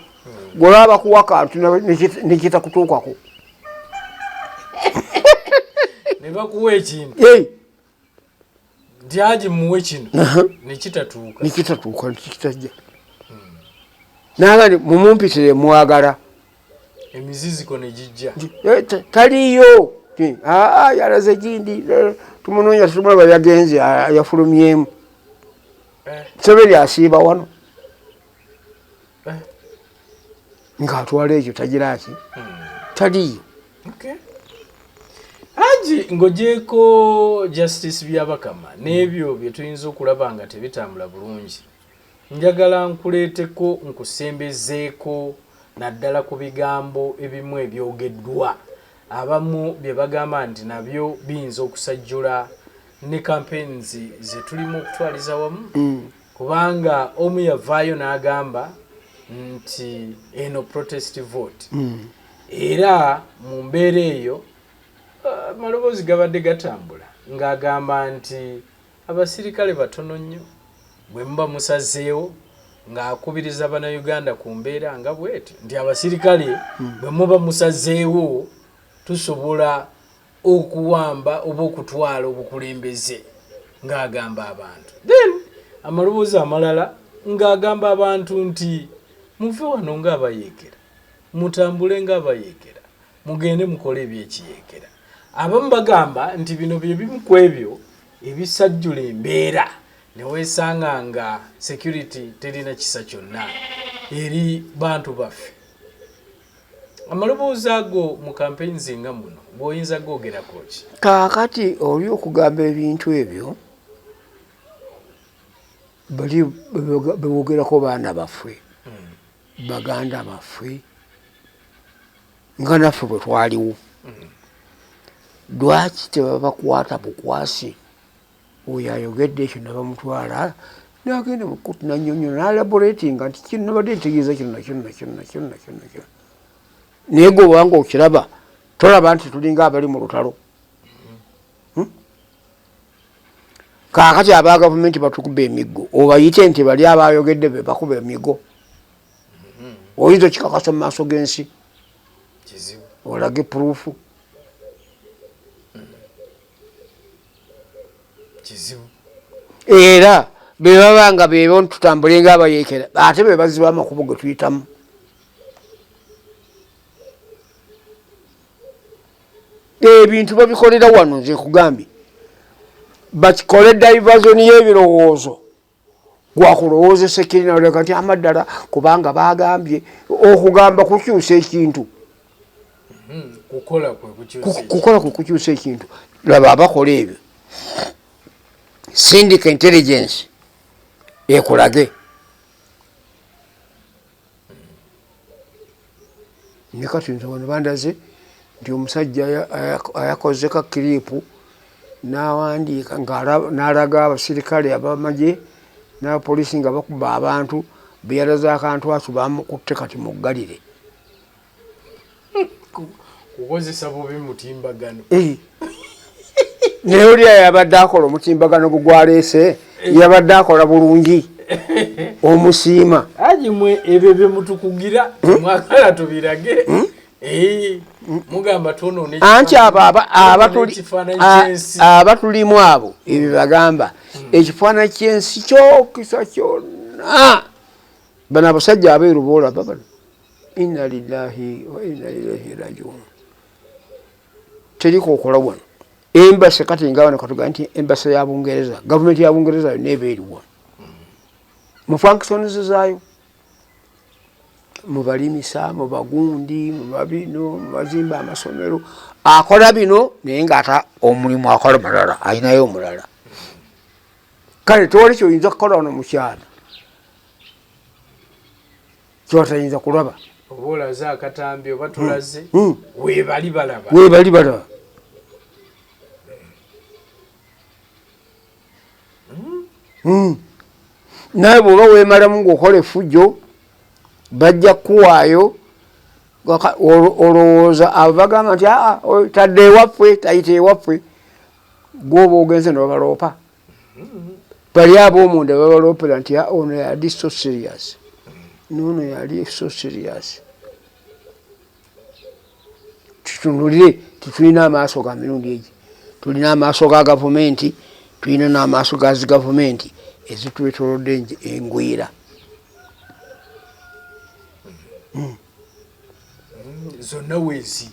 golaba kuwa kantu nekita kutuukako ne bakuwa ekintu nti Haji muwe kino nekitatuuka nekitajja nagandi mumumpitire mwagala emiziziko ne gijja taliyo yalaze gindi tumunoonya tumulaba yagenze yafulumyemu Museveni asiiba wano ng'atwala ekyo tagira ki taliyo Haji ng'ogyeko Justice Byabakama n'ebyo bye tuyinza okulaba nga tebitambula bulungi njagala nkuleeteko nkusembezeeko naddala ku bigambo ebimu ebyogeddwa abamu bye bagamba nti nabyo biyinza okusajjula ne campaigns ze tulimu okutwaliza wamu kubanga omu yavaayo n'agamba nti eno protest vote era mu mbeera eyo amaloboozi gabadde gatambula ng'agamba nti abasirikale batono nnyo bwe muba musazeewo ng'akubiriza bannayuganda ku mbeera nga bwetyo nti abasirikale bwe muba musazeewo tusobola okuwamba oba okutwala obukulembeze ng'agamba abantu then amaloboozi amalala ng'agamba abantu nti muve wano ng'abayeekera mutambule ng'abayeekera mugende mukole ebyekiyeekera abamu bagamba nti bino bye bimu ku ebyo ebisajjula embeera ne weesanga nga security terina kisa kyonna eri bantu baffe amaloboozi ago mu campaigns nga muno bw'oyinza googerako ki kaakati oli okugamba ebintu ebyo bali bewogerako baana baffe baganda baffe nga naffe bwe twaliwo lwaki tebabakwata bukwasi oyo ayogedde ekyo ne bamutwala n'agenda mu kkooti nannyonnyola n'alaboratinga nti kino nabadde ntegeeza kino nakino naye gwe obanga okiraba tolaba nti tulinga abali mu lutalo kaakati aba gavumenti batukuba emiggo obayite nti bali abayogedde be bakuba emiggo oyinza okikakasa mu maaso g'ensi olage puruufu era be baba nga bebo tutambule nga abayeekera ate be baziba amakubo ge tuyitamu ebintu babikolera wano nze kugambye bakikole diversion y'ebirowoozo gwakulowoozesa ekirinaleka nti amaddala kubanga bagambye okugamba kukyusa ekintu kukola kwe kukyusa ekintu laba abakola ebyo syndic intelligence ekulage ne kati nze wano bandaze nti omusajja ayakoze ka kiripu n'awandiika n'alaga abasirikale abamagye n'abapoliisi nga bakuba abantu beyalaze akantu ako bamukutte kati muggalire kukozesa bubi mutimbagano naye oli yabadde akola omutimbagano gugwaleese yabadde akola bulungi omusiima Haji mwe ebyo bye mutukugira mwagala tubirage mugamba tuno anti abatulimu abo ebyo bagamba ekifaananyi ky'ensi kyokisa kyonna bonna bano abasajja abeeru boolaba bano inna lillahi wa inna ilaihi rajiun teriko okola wano embasi kati nga wano katuga nti embasi ya Bungereza gavumenti ya Bungereza yonna ebeeri wano mu functions zaayo mu balimisa mu bagundi mu babino mu bazimba amasomero akola bino naye ngaata omulimu akola mulala ayinayo omulala kale tewali kyoyinza kukola wano mukyala kyotayinza kulaba oba olaze akatambi oba tulaze weebali balaba naye bwoba weemalamu ngaokola effujjo bajja kuwaayo olowooza abo bagamba nti tadde ewaffe tayita ewaffe gwoba ogenze nebabaloopa bali aboomunda babaloopera nti ono yali so serious nono yali so serious tutunulire titulina amaaso ga mirundi egi tulina amaaso ga gavumenti tulina n'amaaso ga zi gavumenti ezitwetolodde engwira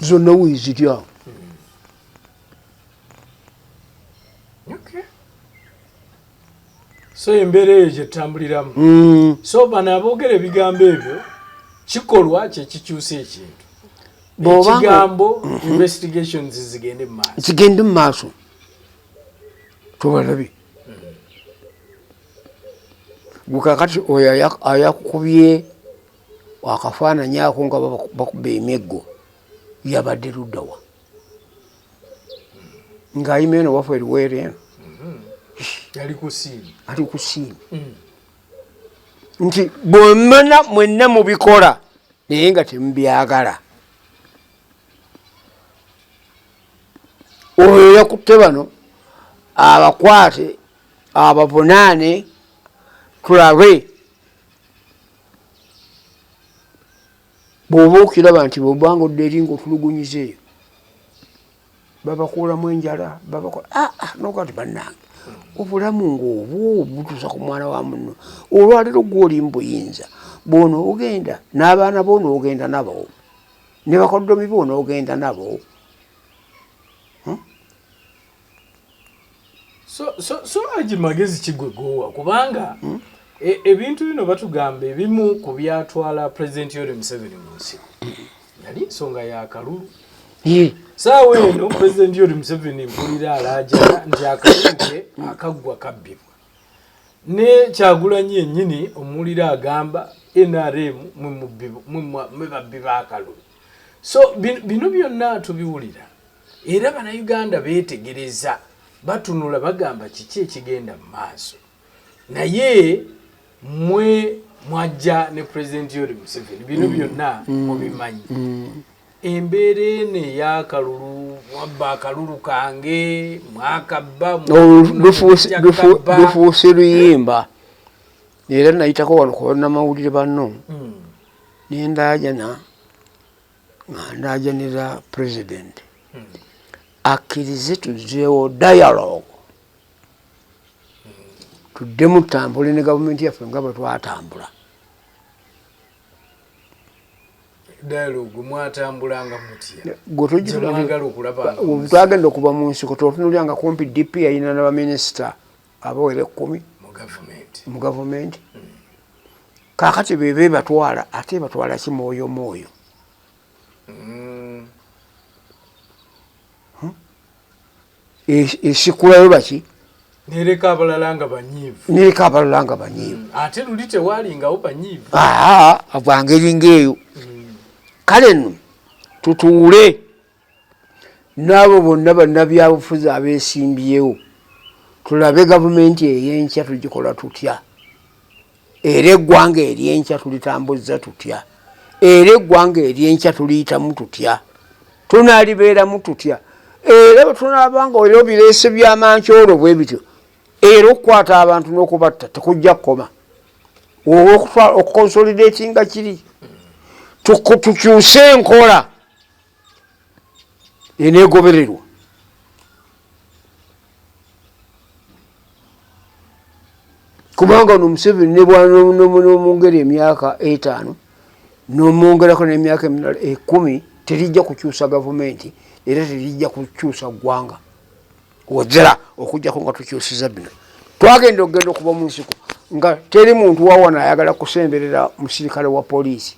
zonna weezirya so embeera eyo gyetambuliramu so bano aboogera ebigambo ebyo kikolwa kyekikyusa ekintu ekigambo investigations zigende mu maaso tubalabe gukakati oyo ayakukubye akafaananyi ako nga bakuba emiggo yabadde luddawa ng'ayima eno waffe eriweera eno ali ku siini nti bwemena mwenna mubikola naye nga temubyagala oyo yakutte bano abakwate abavunaane tulabe bw'oba okiraba nti bwobanga odde eri ngaotulugunyiza eyo babakuulamu enjala nokati bannange obulamu ngaobwo butuusa ku mwana wa muno olwaliro gwoli mbuyinza bwona ogenda n'abaana boona ogenda nabo ne bakoddomi boona ogenda nabo so Haji Magezi kigwegowa kubanga ebintu bino batugamba ebimu ku byatwala President Yoweri Museveni mu nsi yali ensonga yakalulu saawa eno President Yoweri Museveni mpulira alaajana nti akalulu ke akaggwa kabbibwa ne Kyagulanyi yennyini omuwulira agamba NRM mwe babbi b'akalulu so bino byonna tubiwulira era bannayuganda beetegereza batunula bagamba kiki ekigenda mu maaso naye mwe mwajja ne President Yoweri Museveni bino byonna mubimanyi embeera eno ey'akalulu mwabba akalulu kange mwakabba lufuuse luyimba era nayitako wano ku bannamawulire banno nendaajana nga ndaajanira President akkirize tuzzeewo dialogue tuddemu tutambule ne gavumenti yaffe nga bwe twatambula dialogue mwatambulanga mutya twagenda okuva mu nsiko totunulyanga kumpi DP yayina n'abaminisita abawera 10 mu gavumenti kaakati bebe batwala ate batwala ki mwoyo mwoyo esikulayo baki nereka abalala nga banyiivu ate luli tewalingawo banyiivu bwangeri ng'eyo kale nno tutuule n'abo bonna bannabyabufuzi abeesimbyewo tulabe gavumenti ey'enkya tugikola tutya era eggwanga ery'enkya tulitambuza tutya era eggwanga ery'enkya tuliyitamu tutya tunalibeeramu tutya era bwe tunaabanga oliro bireese by'amankyolo bwe bityo era okukwata abantu n'okubatta tekujja kukoma oba okukonsolidatinga kiri tukyuse enkola eneegobererwa kubanga no Museveni ne bw'anomwongera emyaka 5 n'omwongerako n'emyaka 10 terijja kukyusa gavumenti era terijja kukyusa ggwanga wazira okujjako nga tukyusiza bino. Twagenda okugenda okuba mu nsiko nga teri muntu wawana ayagala kusemberera musirikale wa poliisi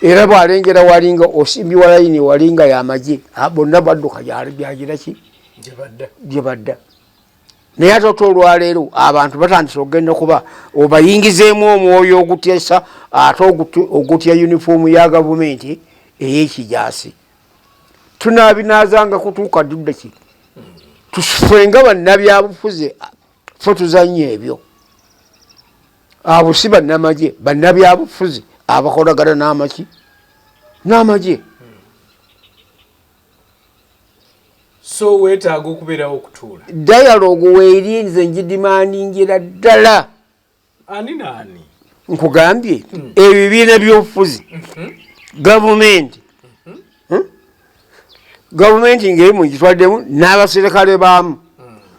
era bw'alengera walinga osimbye layini walinga y'amagye bonna badduka byagira ki gye badda. Naye ate olwaleero abantu batandise okugenda okuba obayingizeemu omwoyo ogutyesa ate ogutya yunifoomu ya gavumenti ey'ekijaasi. Tunaabinaazanga kutuuka dudde ki tufe nga bannabyabufuzi fe tuzannya ebyo abo si bannamagye bannabyabufuzi abakolagana n'amagye. So weetaaga okubeerawo okutuula dialogue weerinze ngidimandingira ddala. Ani naani nkugambye ebibiina by'obufuzi gavumenti ng'emu ngitwaddemu n'abaserikale baamu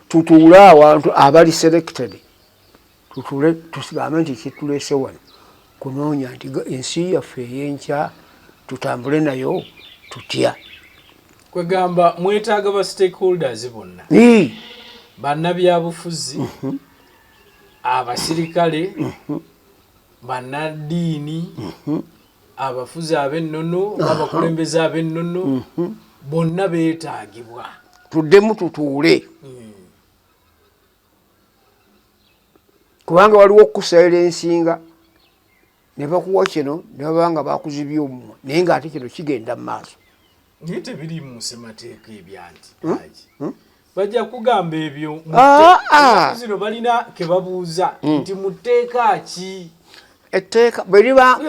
tutuule awantu abali selected tutuule tusigambe nti kituleese wano kunoonya nti ensi yaffe ey'enkya tutambule nayo tutya. kwegamba mwetaaga ba stakeholders bonna bannabyabufuzi abasirikale bannaddiini abafuzi ab'ennono abakulembeze ab'ennono bonna beetaagibwa tuddemu tutuule kubanga waliwo okukusayira ensinga ne bakuwa kino ne babanga bakuzibya omumwa naye ng'ate kino kigenda mu maaso. Naye tebiri mu ssemateeka ebyanti bajja kugamba ebyo zino balina ke babuuza nti mu tteeka ki etteeka bwe liba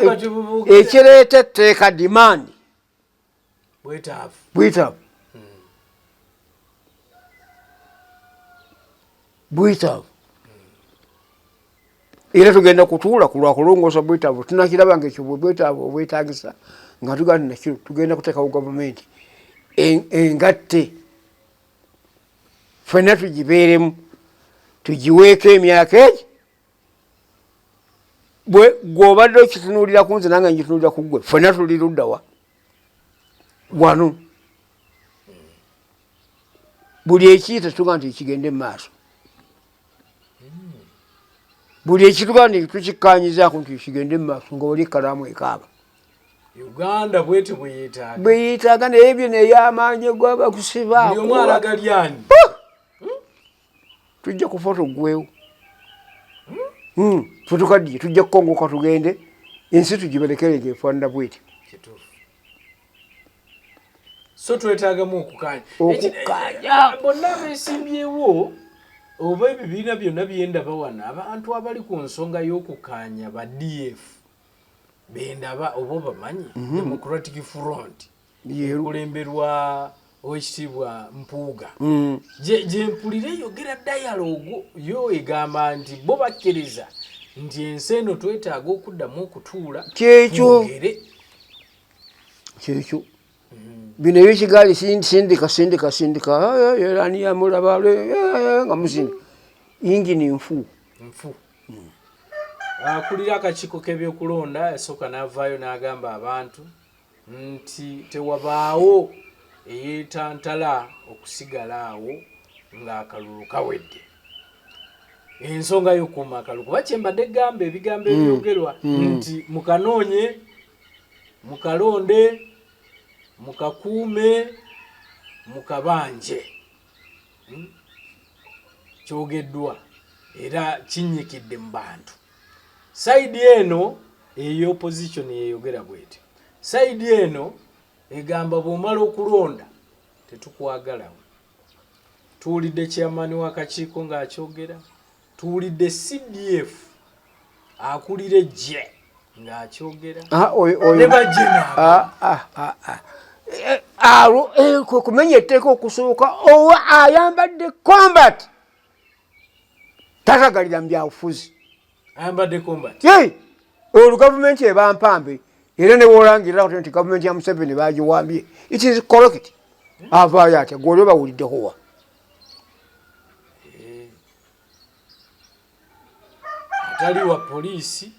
ekireeta etteeka demand bwetaavu era tugenda kutuula ku lwakulongoosa bwetaavu tunakiraba ngaekyo bwetaavu obwetaagisa nga tuganda nakyo tugenda kuteekawo gavumenti engatte ffenna tugibeeremu tugiweeko emyaka egi gw'obadde okitunuulira ku nze nange ngitunuulira ku ggwe ffenna tuli luddawa wano buli ekiyita tuga nti kigende mu maaso buli ekituga nti tukikkaanyizaako nti kigende mu maaso nga oli ekkalaamu ekaaba. Uganda bwete bweyetaaga naye ebyo ney'amaanyi gw'abakusibaako buli omu alagalyani tujja kufa tuggwewo fe tukaddiye tujja kukongoka tugende ensi tugiberekere ng'efaanana bweti. So twetaagamu okukaanya bonna beesimbyewo oba ebibiina byonna byendaba wano abantu abali ku nsonga y'okukaanya ba DF bendaba oba bamanyi Democratic Front kulemberwa owekitiibwa Mpuuga gye mpulire yogera dialogue yo egamba nti bo bakkiriza nti ensi eno twetaaga okuddamu okutuula kyekyo bino ebyekigaali sindika ani yamulaba nga musindi ingini nfu akulira akakiiko k'ebyokulonda yasooka n'avaayo n'agamba abantu nti tewabaawo eyeetantala okusigala awo ng'akalulu kawedde. Ensonga y'okuuma akalulu kuba kyembadde gamba ebigambo ebyogerwa nti mukanoonye mukalonde mukakuume mukabanje kyogeddwa era kinyikidde mu bantu. Saidi eno ey'opposition yeyogera bweti, saidi eno egamba bw'omala okulonda tetukwagalawo. Tuwulidde chairman w'akakiiko ng'akyogera, tuwulidde CDF akulira eggye ng'akyogera ne bajjena kumenya etteeka okusooka owa ayambadde combat tatagalira mu byabufuzi ayambadde combat olwo gavumenti eba mpambe era ne woolangirirawo nti gavumenti ya Museveni bagiwambye it is correct avaayo atya gwolyo bawuliddeko wa atali wa poliisi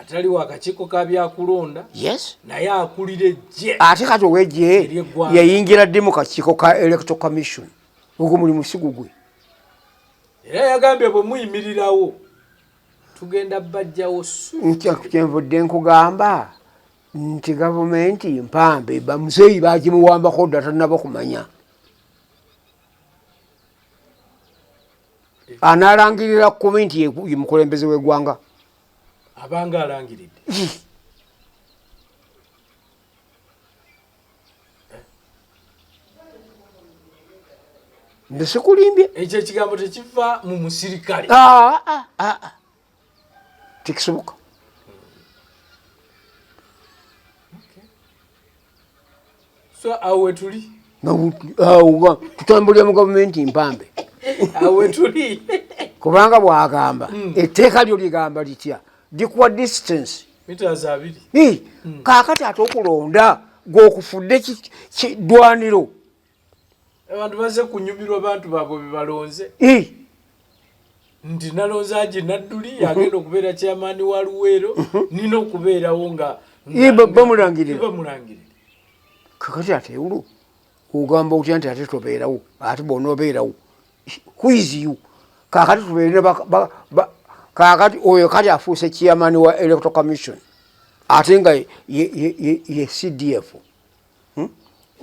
atali wa akakiiko ka byakulonda yes naye akulira ejje ate kati owejje yayingira dde mu kakiiko ka electoral commission ogwo mulimu si gugwe era yagambye bwe muyimirirawo tugenda bajjawo kyenvudde nkugamba nti gavumenti mpambe bamuzeeyi bagimuwambako dda tanaba kumanya analangirira kumi nti ye mukulembeze w'eggwanga abanga alangiridde ndesikulimbye ekyo ekigambo tekiva mu musirikale tekisoboka so awe tuli tutambulira mu gavumenti mpambe awe tuli kubanga bwagamba etteeka lyo ligamba litya likuwa distance meters 2 kaakati ate okulonda gwokufudde dwaniro abantu baze kunyumirwa bantu baabwe bebalonze nti nalonze Haji Nadduli agenda okubeera chairman wa Luweero nina okubeerawo nga bamulangirira kakati ate ulo ogamba otya nti ate tobeerawo ate bw'onoobeerawo who is you kakati tubeere kakati oyo kati afuuse chairman wa electoral commission ate nga ye CDF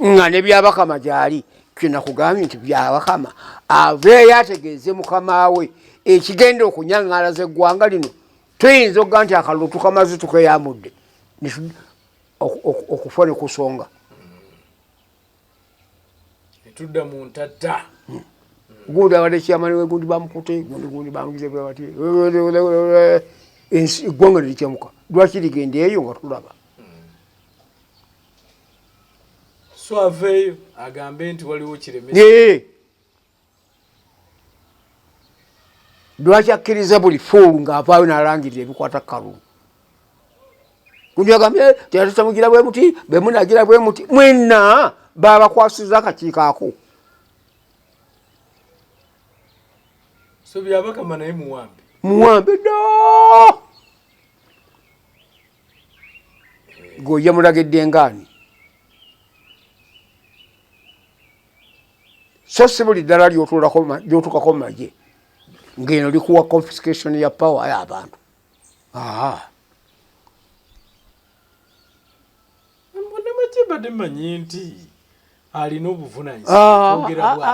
nga ne byabakama gyali kyenakugambye nti byabakama aveeyo ategeeze mukama we ekigenda okunyaŋŋalaza eggwanga lino tuyinza okuga nti akalulu tukamaze tukeyamudde okufa ne kusonga netudda mu ntatta gundi abadde kyamani we gundi bamukute gundi bamugize bwebati eggwanga nerikyamuka lwaki ligenda eyo nga tulaba so aveeyo agambe nti waliwo kiremesa lwaki akkiriza buli fuulu ng'avaayo n'alangirira ebikwata kalulu gundi agambye tyatutamugira bwe muti bemunagira bwe muti mwenna babakwasiza akakiiko ako so byabakama naye muwambe dda gojja mulagedde ngaani so si buli ddala lyotuukako mu magye ng'eno likuwa confiscation ya power y'abantu mbonamagye badde manyi nti alina obuvunanyizibwa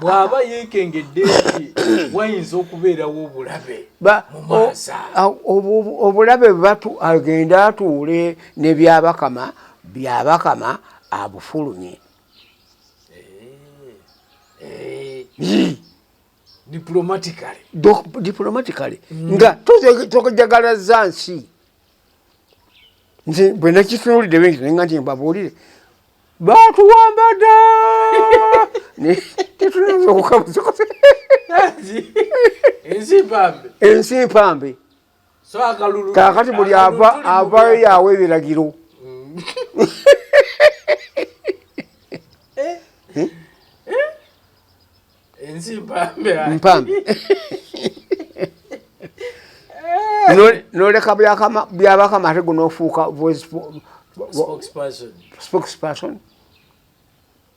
bw'aba yeekengedde nti wayinza okubeerawo obulabe mu maasa obulabe agenda atuule ne byabakama abufulumye diplomatically nga tokajagalaza nsi nze bwe nakitunuulidde bengi nenga nti mbabuulire batuwamba dda tetunaza okukabuza ensi mpambe kakati buli avaayo yaawe ebiragiro mpambe noleka byabakama ate gunofuuka spokesperson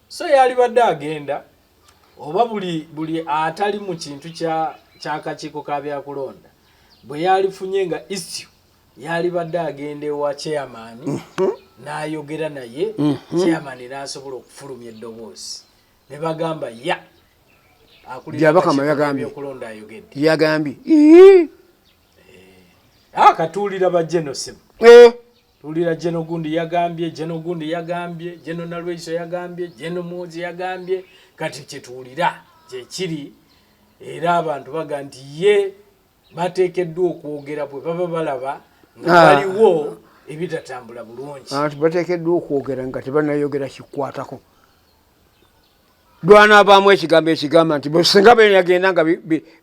so yali badde agenda oba buli atali mu kintu kyakakiiko ka byakulonda bwe yalifunye nga issue yali badde agenda ewa chairman n'ayogera naye chairman n'asobola okufulumya eddoboozi ne bagamba byabakama yagambye katuulira bajeno simu tuulira jeno gundi yagambye jeno Nalweyiso yagambye jeno Muhoozi yagambye kati kyetuwulira kyekiri era abantu baga nti ye bateekeddwa okwogera bwe baba balaba nga baliwo ebitatambula bulungi bateekeddwa okwogera nga tebanayogera kikwatako lwanaabaamu ekigambo ekigamba nti singa benyagenda nga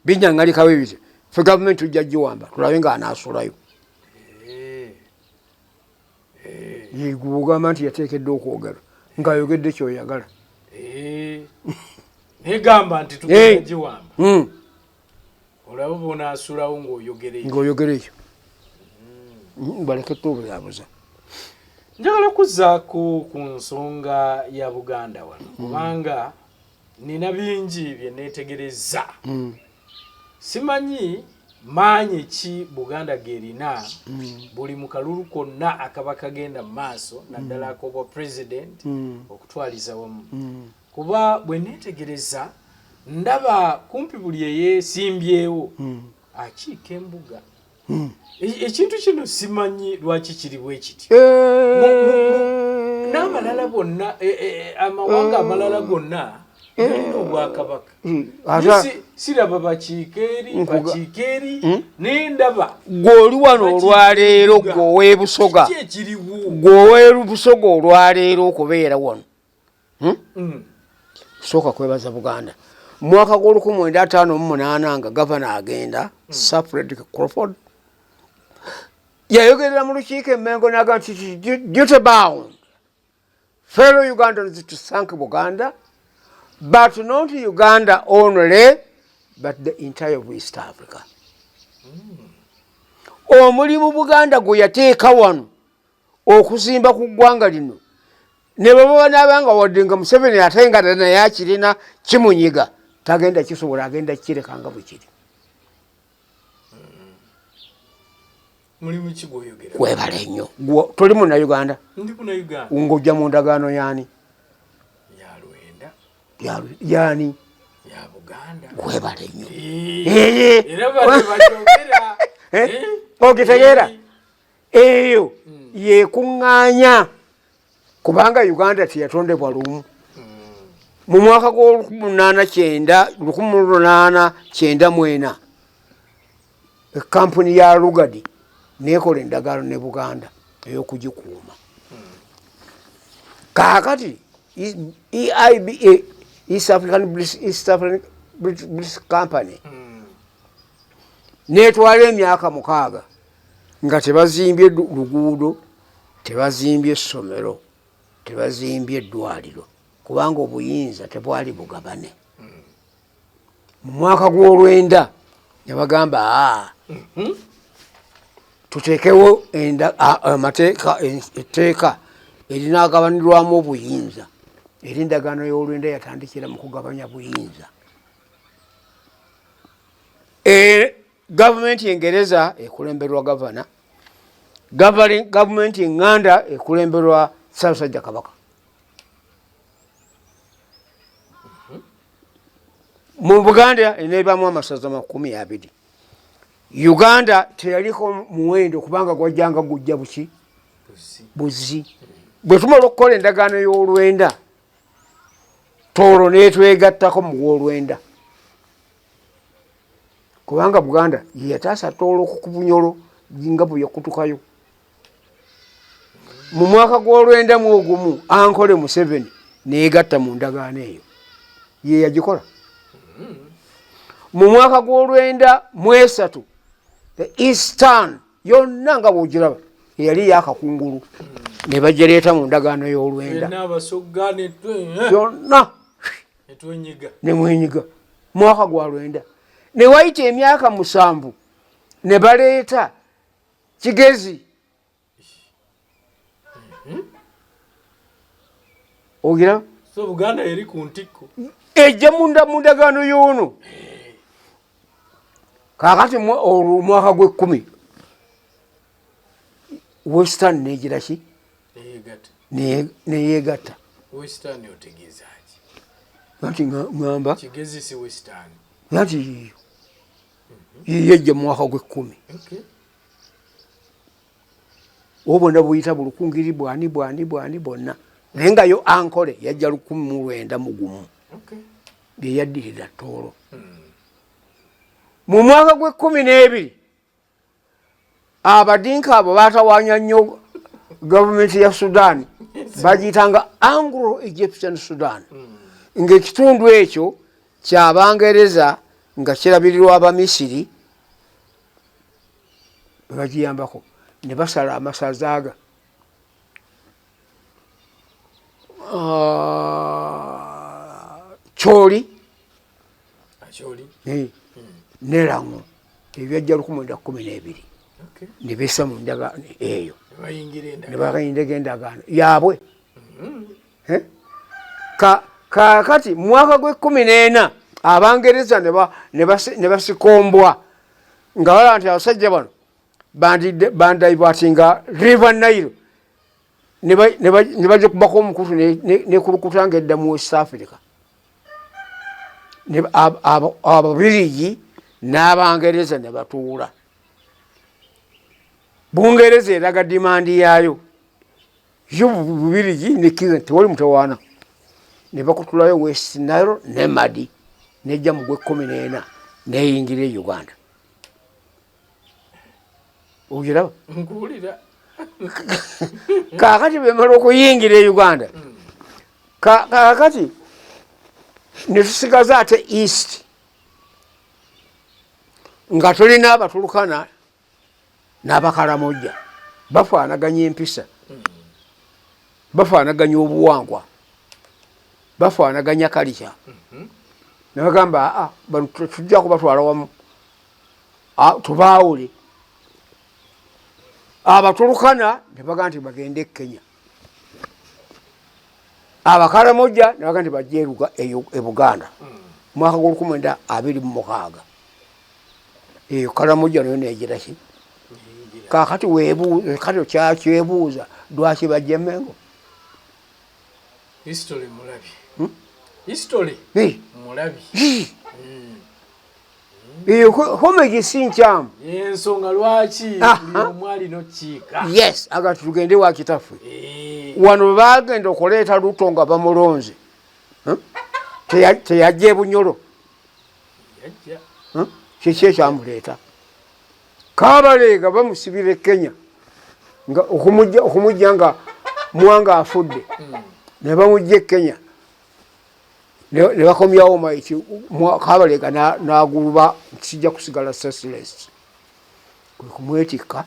binyaŋŋalikawo ebite fe gavumenti tujja giwamba tulabe nga anaasulayo yegugamba nti yateekeddwa okwogera ng'ayogedde kyoyagala negamba nti tugenda giwamba olaba bonaasulawo ng'oyogereyo baleke tubyabuza. Njagala kuzzaako ku nsonga ya Buganda wano kubanga nina bingi bye neetegerezza. Simanyi maanyi ki Buganda gerina buli mu kalulu konna akaba kagenda mu maaso naddala ak'obwa president okutwaliza wamu. Kuba bwe neetegereza ndaba kumpi buli eyeesimbyewo akiika embuga. Ekintu kino simanyi lwaki kiri bwe kiti. N'amalala gonna amawanga amalala gonna galina obwakabaka. Siraba bakiikeeri n'endaba. Gw'oli wano olwaleero gw'ow'e Busoga. Gw'ow'e Busoga olwaleero okubeera wano. Sooka kwebaza Buganda. Mwaka gw'olumu 1958 nga gavana agenda Sir Frederick Crawford yayogerera mu lukiiko Emmengo n'agamba nti duty bound fellow Ugandans to thank Buganda, but not Uganda only, but the entire of East Africa. Omulimu Buganda gwe yateeka wano okuzimba ku ggwanga lino ne baba n'abanga wadde nga Museveni ate nga naye akirina kimunyiga tagenda kisobola agenda kirekanga bwe kiri. Mulimu ki gw'oyogera? Webale nnyo. Toli Munnayuganda? Ndi Munnayuganda. Ng'ojja mu ndagaano y'ani? Ya Lwenda. Y'ani? Ya Buganda. Webale nnyo. Era bakyogera. Ogitegeera? Eyo yeekuŋŋaanya kubanga Uganda teyatondebwa lumu. Mu mwaka gw'olumu 1894 ekampuni ya Lugadi nekola endagaano ne Buganda ey'okugikuuma. Kaakati EIBA, East African British Company, netwala emyaka 6 nga tebazimbye luguudo, tebazimbye essomero, tebazimbye eddwaliro kubanga obuyinza tebwali bugabane. Mu mwaka gw'olwenda yabagamba tuteekewo etteeka erinaagabanirwamu obuyinza. Eri endagaano y'olwenda yatandikira mu kugabanya buyinza. Gavumenti Engereza ekulemberwa gavana, gavumenti eŋŋanda ekulemberwa Ssaabasajja Kabaka. Mu Buganda eneebaamu amasaza 20. Uganda teyaliko muwendo kubanga gwajjanga gujja buki buzi. Bwe tumala okukola endagaano y'olwenda Tooro neetwegattako mu gw'olwenda kubanga Buganda ye yataasa Tooro ku Bunyoro nga bwe yakutukayo. Mu mwaka gw'olwenda mu ogumu Ankole Museveni neegatta mu ndagaano eyo ye yagikola. Mu mwaka gw'olwenda mu 3 the Eastern yonna nga bw'ogiraba yali yakakungulu ne bagireeta mu ndagaano y'olwenda yonna ne mwenyiga. Mwaka gwa lwenda ne wayita emyaka 7 ne baleeta Kigezi. Ogira so Buganda eri ku ntikko ejja mu ndagaano y'ono. Kaakati omwaka gw'10 Western negira ki neyegatta. Western otegeezaki? Nti ŋŋamba Kigezi si Western nti yejja mu mwaka gw'10 obona buyita bulukungiri bwani bwonna naye nga yo Ankole yajja 1991 bye yaddirira Tooro. Mu mwaka gw'12 abadinka abo baatawaanya nnyo gavumenti ya Sudan bagiyitanga Anglo-Egyptian Sudan ng'ekitundu ekyo ky'Abangereza nga kirabirirwa Abamisiri bagiyambako ne basala amasaza aga Choli ne Lamu ebyajja 1912 ne bessa mu ndagaano eyo ne bayingira endagaano yaabwe. Kaakati mwaka gwe 14 Abangereza ne basikombwa nga bala nti abasajja bano bandaivatinga River Nile ne bajja kubako omukutu ne kulukutanga edda mu West Africa. Ababirigi n'Abangereza ne batuula. Bungereza eraga dimandi yaayo Bubirigi ne kiza tewali mutawaana ne bakutulayo West Nile ne Madi nejja mu gwe 14 neyingira e Uganda. Ujiraba? Nkuwulira. Kaakati bemala okuyingira e Uganda. Kaakati ne tusigaza ate East nga tulina Abatulukana n'Abakaramojja bafaanaganya empisa, bafaanaganya obuwangwa, bafaanaganya kalica. Ne bagamba bano tujja kubatwala wamu tubaawule. Abatulukana ne bagamba nti bagende e Kenya, Abakaramojja ne bagamba nti bajje e Buganda mwaka gwa 1926. Eyo Karamojja nayo negira ki kaakati weebuuza kati kyakyebuuza lwaki bajja Mengo. History mulabi. History mulabi. Eyo homegi si nkyamu. Ensonga lwaki omwali nokiika. Yes, agati tugende wa kitaffe. Wano bagenda okuleeta Ruto nga bamulonze. Teyajja e Bunyoro. Kiki ekyamuleeta? Kabalega bamusibira e Kenya nga okumujja nga Mwanga afudde ne bamujja e Kenya ne bakomyawo maiti Kabalega n'aguluba kijja kusigala Cecilist kwe kumwetikka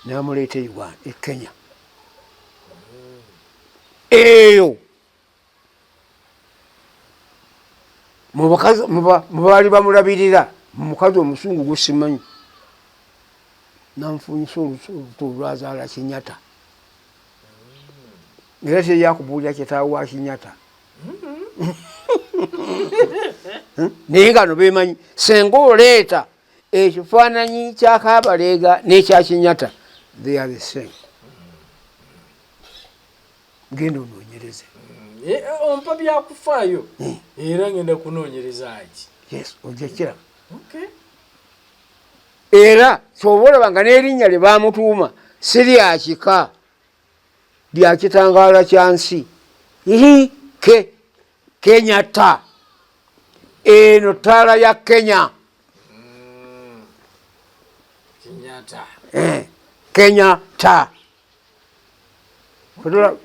n'amuleeta e Uganda e Kenya. Eyo mu baali bamulabirira mukazi omusungu gusimanyi nanfunyisa olutu lwazaala Kinyata era teyakubuulira kitaawe wa Kinyata naye nga no bemanyi senga oleeta ekifaananyi kya Kabalega n'ekya Kinyata they are the same. Genda onoonyereze. Ompa byakufaayo era ngenda kunoonyereza ki. Yes, ojja kiraba. Era kyoba olaba nga n'erinnya lye baamutuuma si lya kika lya kitangaala kya nsi. Kenyata eno ttaala ya Kenya. Kenyata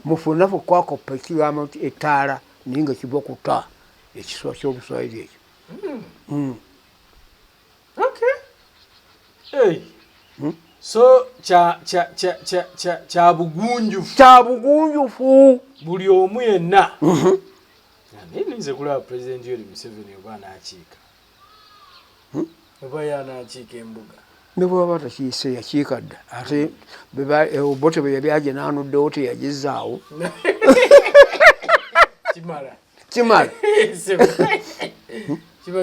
mufunafu kwakoppa ekigambo nti ettaala naye nga kiva ku tta ekiswa ky'Obuswayiri ekyo. So kya bugunjufu buli omu yenna. Naye nze kulaba Pulezidenti Yoweri Museveni oba anaakiika oba y'anaakiika embuga ne bw'aba takiise yakiika dda ate obote bwe yali n'anuddewo teyagizaawo. Kimala kiba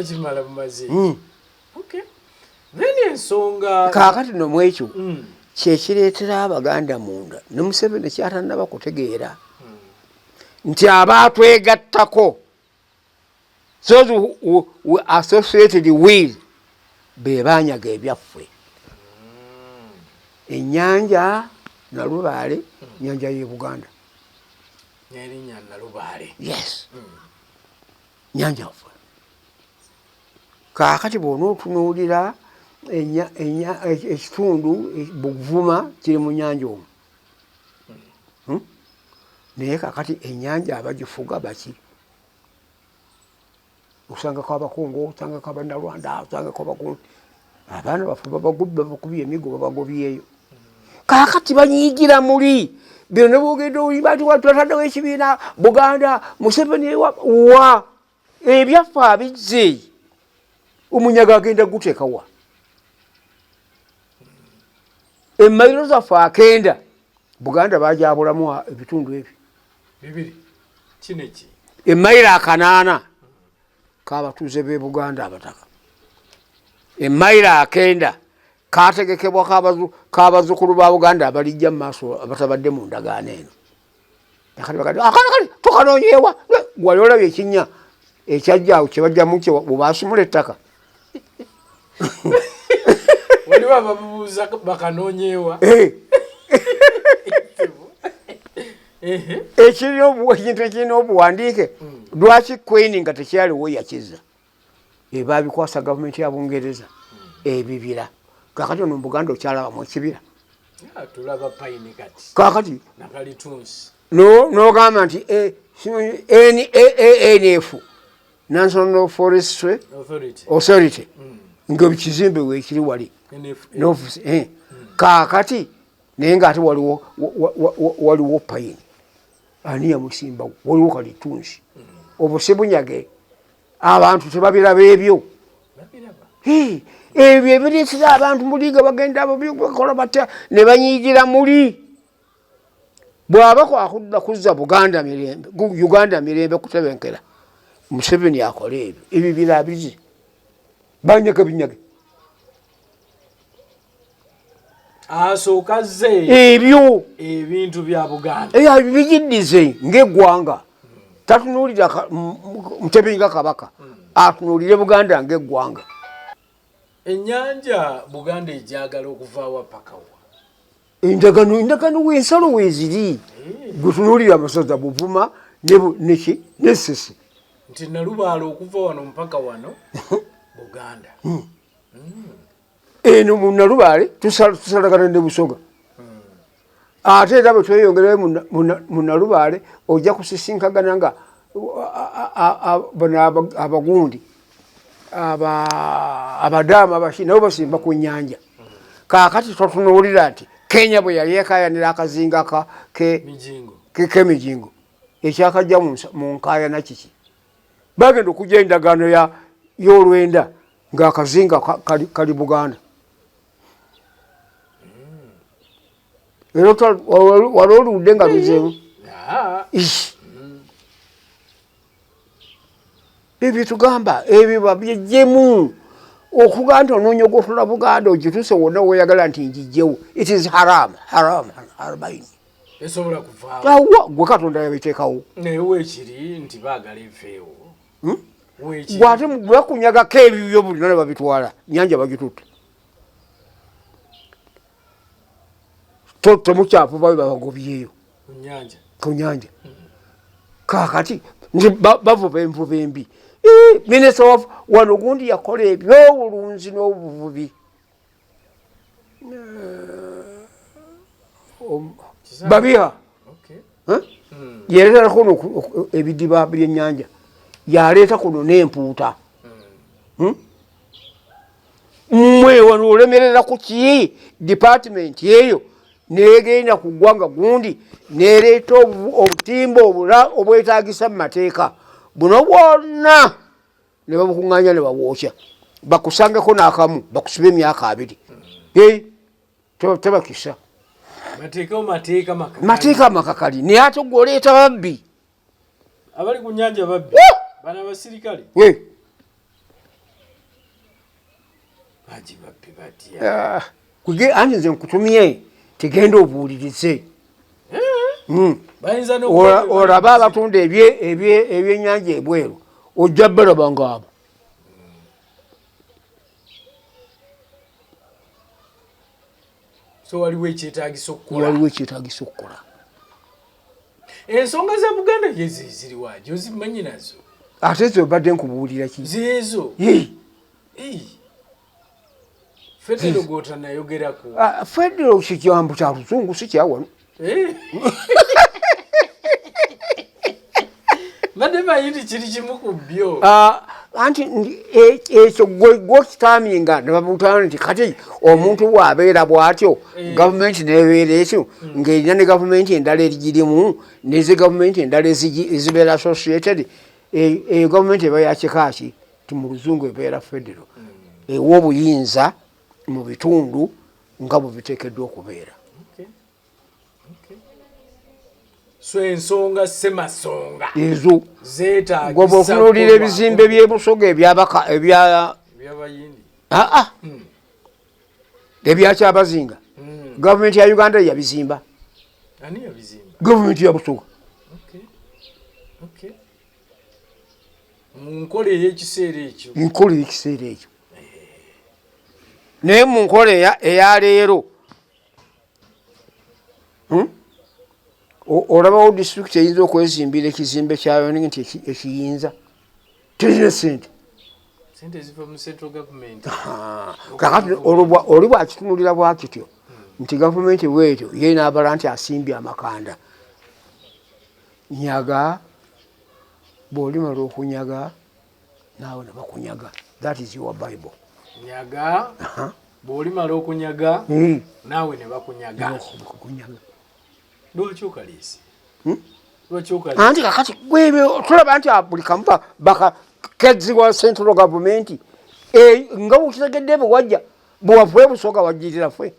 kimala bumaze. Then ensonga kaakati no mwekyo kyekireetera Abaganda munda ne Museveni kyatannaba kutegeera nti abaatwegattako those who associated with be baanyaga ebyaffe. Ennyanja Nalubaale nnyanja y'e Buganda. N'erinnya Nalubaale. Yes. Nnyanja yaffe. Kaakati bw'onootunuulira ekitundu Buvuma kiri mu nnyanja omwo. Naye kaakati ennyanja abagifuga baki? Osangako Abakongo, osangako Abannalwanda, osangako Abakungu. Abaana baffe babakubye emigo babagobyeyo. Kaakati banyiigira muli bino ne boogedde oli bataddewo ekibiina Buganda Museveni wa ebyaffe abizze omunyaga agenda guteekawa emmayiro zaffe akenda Buganda bajabulamu ebitundu ebyo bibiri kineki emmayiro akanaana kabatuuze be Buganda abataka emmayiro akenda kategekebwa kabazukulu ba Buganda abalijja mu maaso abatabadde mu ndagaano eno akali tukanoonyeewa gwali olabye ekinnya ekyajjaawo kyebajjamu bwebasumula ettaka waliwo ababuuza bakanoonyeewa ekintu ekirina obuwandiike lwaki Queen nga tekyaliwo yakiza babikwasa gavumenti ya Bungereza ebibira kakati ono mu Buganda okyalabamu ekibira kakati nogamba nti NF National Forestry Authority ng'ekizimbe weekiri wali kakati naye ng'ate waliwo payini ani yamusimbawo waliwo kalitunsi obusebunyage abantu tebabiraba ebyo ebyo ebireetera abantu muliga bagenda bakola batya ne banyiigira muli bw'aba kwakudda kuzza Uganda mirembe kutebenkera Museveni akola ebyo ebibira abizi banyaga binyage asooka zze ebyo ebintu bya Buganda bijiddize ng'eggwanga tatunuulira Mutebi nga kabaka atunuulire Buganda ng'eggwanga ennyanja Buganda ejagala okuvaawa pakawa endagano w'ensalo weeziri gutunuulira amasaza Buvuma neki n'Essese nti Nalubaale okuva wano mpaka wano Buganda eno mu Nalubaale tusalagana ne Busoga ate era bwe tweyongerayo mu Nalubaale ojja kusisinkagana nga abagundi abadaama abashi nabo basimba ku nnyanja kaakati twatunuulira nti Kenya bwe yali ekaayanira akazinga k'emijingo ekyakajja mu nkaayana kiki bagenda okujja endagaano y'olwenda ng'akazinga kali Buganda era wali oludde nga luzeemu ebyo tugamba ebyo babyejjemu okuga nti onoonya ogwotola Buganda ogituuse wonna weeyagala nti njijjewo it is haram harabaini esobola kuvaawo gwe Katonda yabiteekawo naye weekiri nti baagala enfeewo gwate bakunyagako ebibyo buli nane babitwala nyanja bagitutte temukyafu babe babagobyeyo ku nyanja kakati bavuba envuba embi minisita of wano gundi yakola ebyobulunzi n'obuvubi babiha yaleetera kuno ebidiba by'ennyanja yaleeta kuno n'empuuta mmwe wano olemerera ku ki department eyo negenda ku ggwanga gundi nereeta obutimba obwetaagisa mu mateeka buno bwonna ne babukuŋŋaanya ne babwokya bakusangeko n'akamu bakusiba emyaka 2 tebakisa mateeka makakali naye ate gwe oleeta babbi abali ku nnyanja babbi bana abasirikale baji babbi batya anti nze nkutumye tegenda obuulirize olaba abatunda ebyennyanja ebweru ojja balaba ngaabo waliwo ekyetaagisa okukola ensonga za Buganda yeziziri waji ozimanyi nazo ate ezo obadde nkubuulira ki zeezo Federo gota nayogerako Federo kigambo kya Luzungu si kyawano madema yindi kiri kimu ku byo anti ekyo gwokitaminga ne bamutwala nti kati omuntu bw'abeera bw'atyo gavumenti nebeera ekyo ng'erina ne gavumenti endala erigirimu nezi gavumenti endala ezibeera associated gavumenti eba yakikaki mu luzungu ebeera federal ewa obuyinza mu bitundu nga bwe biteekeddwa okubeera. So ensonga semasonga ezo zeetaagisa goba okunuulira ebizimbe by'ebusoga ebyabayindi ebyakyabazinga gavumenti ya Uganda yabizimba. Ani yabizimba? Gavumenti ya Busoga. Mu nkola ey'ekiseera ekyo. Nkola ey'ekiseera ekyo. Naye mu nkola eya leero olabawo disitulikiti eyinza okwezimbira ekizimbe kyayo nti ekiyinza terina ssente. Sente ziva mu central government. Kakati oli bwakitunulira bwakityo nti gavumenti bwetyo ye n'abala nti asimbye amakanda. Nyaga bw'olimala okunyaga naawe ne bakunyaga. That is your Bible. Nyaga bw'olimala okunyaga naawe ne bakunyaga. Lwaki okaliisi? Anti kakati gwebyo tulaba nti buli kamu bakakedziwa central government nga bukitegedde bwe wajja bwewaffe Busoga wajjirira ffe.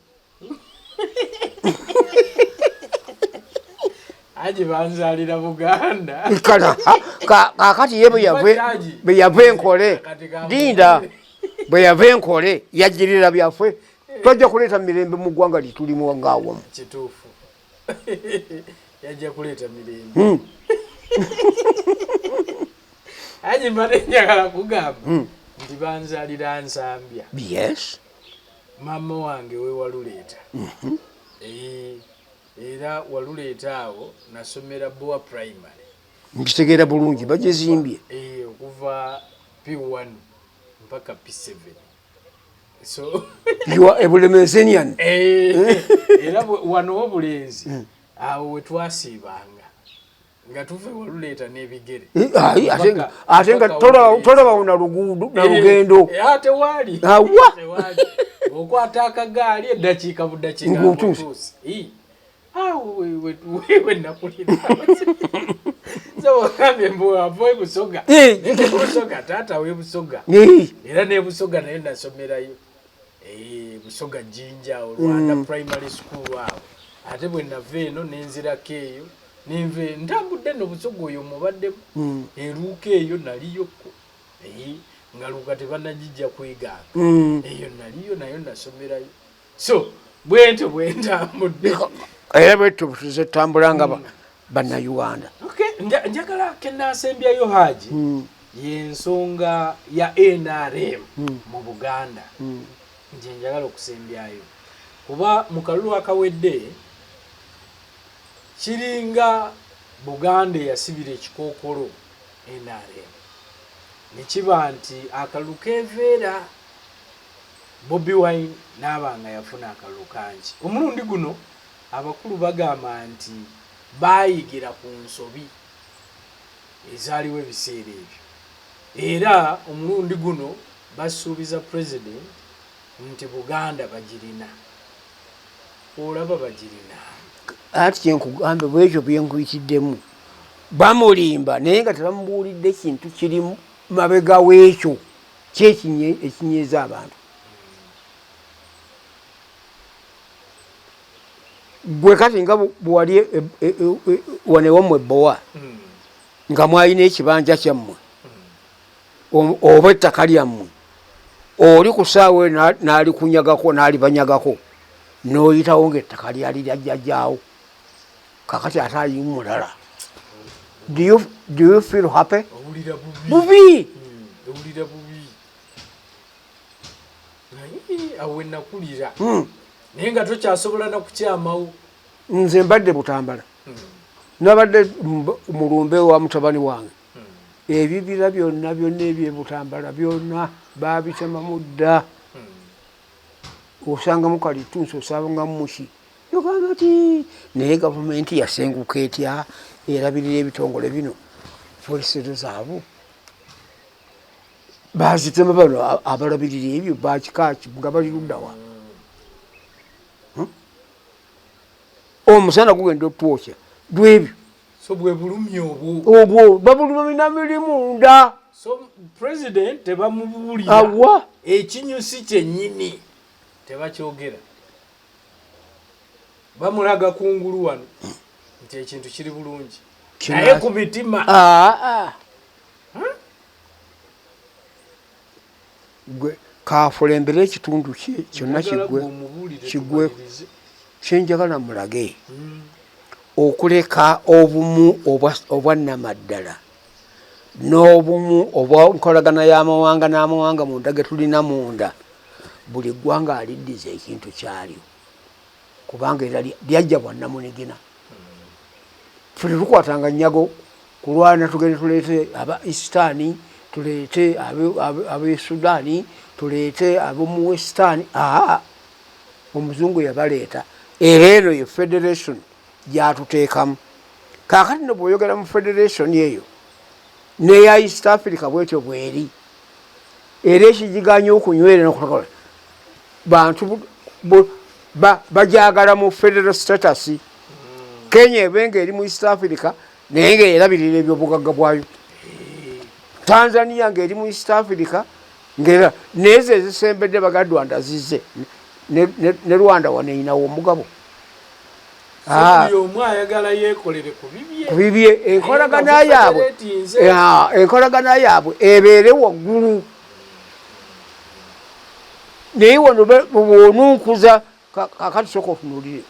Aje banzalira Buganda. Kakati ye bwe yava enkole dinda bwe yava enkole yajjirira byaffe tojja kuleeta mirembe mu ggwanga litulimu ngaawomu. Kituufu. Yajja kuleeta mirembe. Aje mbadde njagala kugamba nti banzalira Nsambya. Yes. Mama wange we waluleeta. Era waluleeta awo nasomera Boa Primary. Nkitegeera bulungi bagizimbye. Okuva P1 mpaka P7. So you are a Bulemezenian. Era wano obulenzi awo we twasiibanga nga tuve waluleeta n'ebigere. Ate nga tolaba na luguudo na lugendo. Ate waali. Okwata akagaali eddakiika buddakiika ngutuusi. We nakulira. So wakambye mbu avoye Busoga. Busoga taata we Busoga. Era ne Busoga naye nasomerayo. Busoga Jinja Rwanda Primary School awo. Ate bwe nava eno nenzirako eyo nenve ntambudde no Busoga oyo mubaddemu. Eruuka eyo naliyoko. Nga luka tebanagijja kweganga. Eyo naliyo nayo nasomerayo. So bwento bwentambudde. Era bwetyo tuze tambula nga bannayuganda. Njagala kenasembyayo Haji y'ensonga ya NRM mu Buganda. Nje njagala okusembyayo kuba mu kalulu akawedde kiringa Buganda yasibira ekikookolo NRM ne kiba nti akalulu keveera Bobi Wine n'abanga yafuna akalulu kangi. Omulundi guno abakulu bagamba nti baayigira ku nsobi ezaaliwo ebiseera ebyo. Era omulundi guno basuubiza president nti Buganda bagirina. Olaba bagirina. Ati kyenkugamba bwekyo byenkuyitiddemu. Bamulimba naye nga tebamubuulidde kintu kirimu mabega w'ekyo ekinyeeza abantu. Gwe kati nga bwali wane wamwe Bowa nga mwalina ekibanja kyammwe oba ettaka lyammwe oli ku ssaawa n'ali kunyagako n'ali banyagako n'oyitawo ng'ettaka lyali lya jjajjaawo kakati ate alimu mulala. Do you feel happy? Bubi. Owulira bubi. Awe nakulira. Naye nga tokyasobola nakukyamawo. Nze mbadde Butambala. Nabadde mulumbe wa mutabani wange. Ebibira byonna eby'e Butambala byonna baabitemamu dda. Osangamu kalitunsi osangamu muki. Yogamba ati naye gavumenti yasenguka etya erabirira ebitongole bino polisero zaabo. Baazitema bano abalabirira ebyo bakikaaki nga bali luddawa. Omusana gugenda otwokya lwebyo. So bwe bulumi obwo. Babulumina mirimu nda. So president tebamubulira awa ekinyusi kyennyini tebakyogera bamulaga kungulu wano nti ekintu kiri bulungi naye ku mitima gwe kafulembera ekitundu kyonna kigwe kyenjagala mulage okuleka obumu obwannamaddala n'obumu obwankolagana y'amawanga n'amawanga munda ge tulina munda buli ggwanga aliddiza ekintu kyalyo kubanga era lyajja bwannamunigina ffe tetukwatanga nnyago kulwana tugende tuleete aba eastani tuleete ab'e sudaani tuleete ab'omu westaani omuzungu yabaleeta era eno ye federation gyatuteekamu kaakati no bw'oyogera mu federation eyo neya east africa bwetyo bweri era ekigiganya okunywera nokutokola bantu bajagala mu federal status kenya ebenga eri mu east africa naye nga erabirira ebyobugagga bwayo tanzania ngaeri mu east africa ngaera nezo ezisembedde bagadwanda zize ne rwanda waneinawo omugabo kubibye enkolagana yaabwe ebeere waggulu naye wano bwonunkuza kakati soka otunulire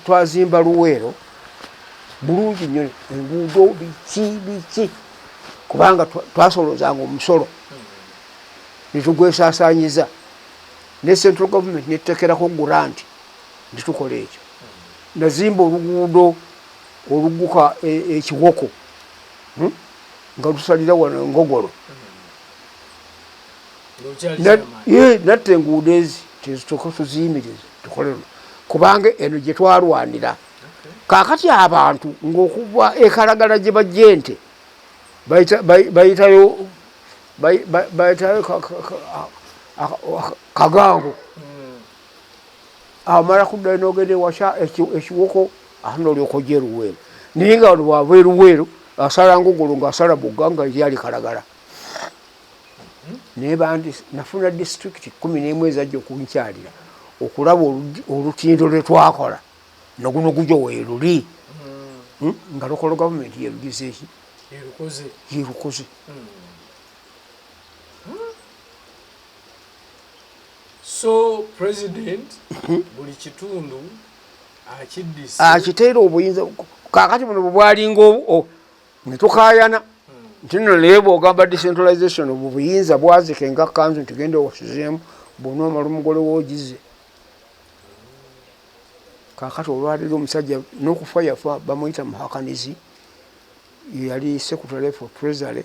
twazimba luweero bulungi nnyo enguudo biki kubanga twasolozanga omusolo netugwesasanyiza ne central government netutekerako grant netukola ekyo nazimba oluguudo oluguka ekiwoko nga tusalira wano engogolo natte enguudo ezi tezituka tuziyimirize tukole kubanga eno gye twalwanira kaakati abantu ng'okuva ekalagala gye bajja ente bayitayo kagango amala kuddayo n'ogenda ewasha ekiwoko anoolyoka ojja eruweero naye nga wano bwava eruweero asala ngogolo ng'asala bugga nga lyali kalagala naye bandi nafuna disitulikiti 11 ezajja okunkyalira okulaba olutindo lwe twakola noguno gujo weeruli nga lokolo gavumenti yerugize eki yerukoze so president buli kitundu akiteera obuyinza kakati muno bwebwalinga netukayana nti no leeba ogamba decentralization obwo buyinza bwazike nga kanzu nti genda owasizeemu bwona omala omugole woogize kakati olwaliro omusajja n'okufa yafa bamuyita muhakanizi yali secretary for treasury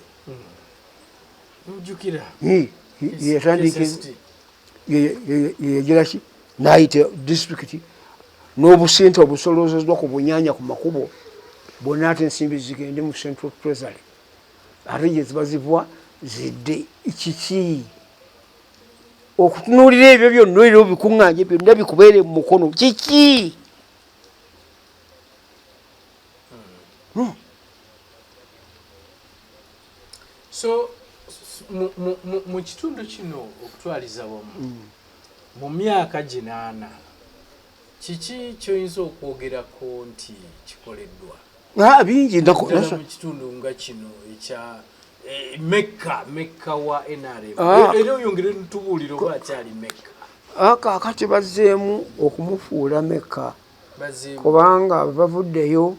yegiraki nayita disitulikiti n'obusente obusolozezwa ku bunyanya ku makubo bwona ate ensimbi zigende mu central treasury ate gye ziba zivwa zidde kiki okutunuulira ebyo byonna era obikuŋŋanje byonna bikubeere mu mukono kiki so mu kitundu kino okutwaliza wamu mu myaka 8 kiki kyoyinza okwogerako nti kikoleddwa bingi mu kitundu nga kino ekya mekka wa NRM era oyongere ntubuulire oba akyali mekka kakati bazzeemu okumufuula mekka kubanga bavuddeyo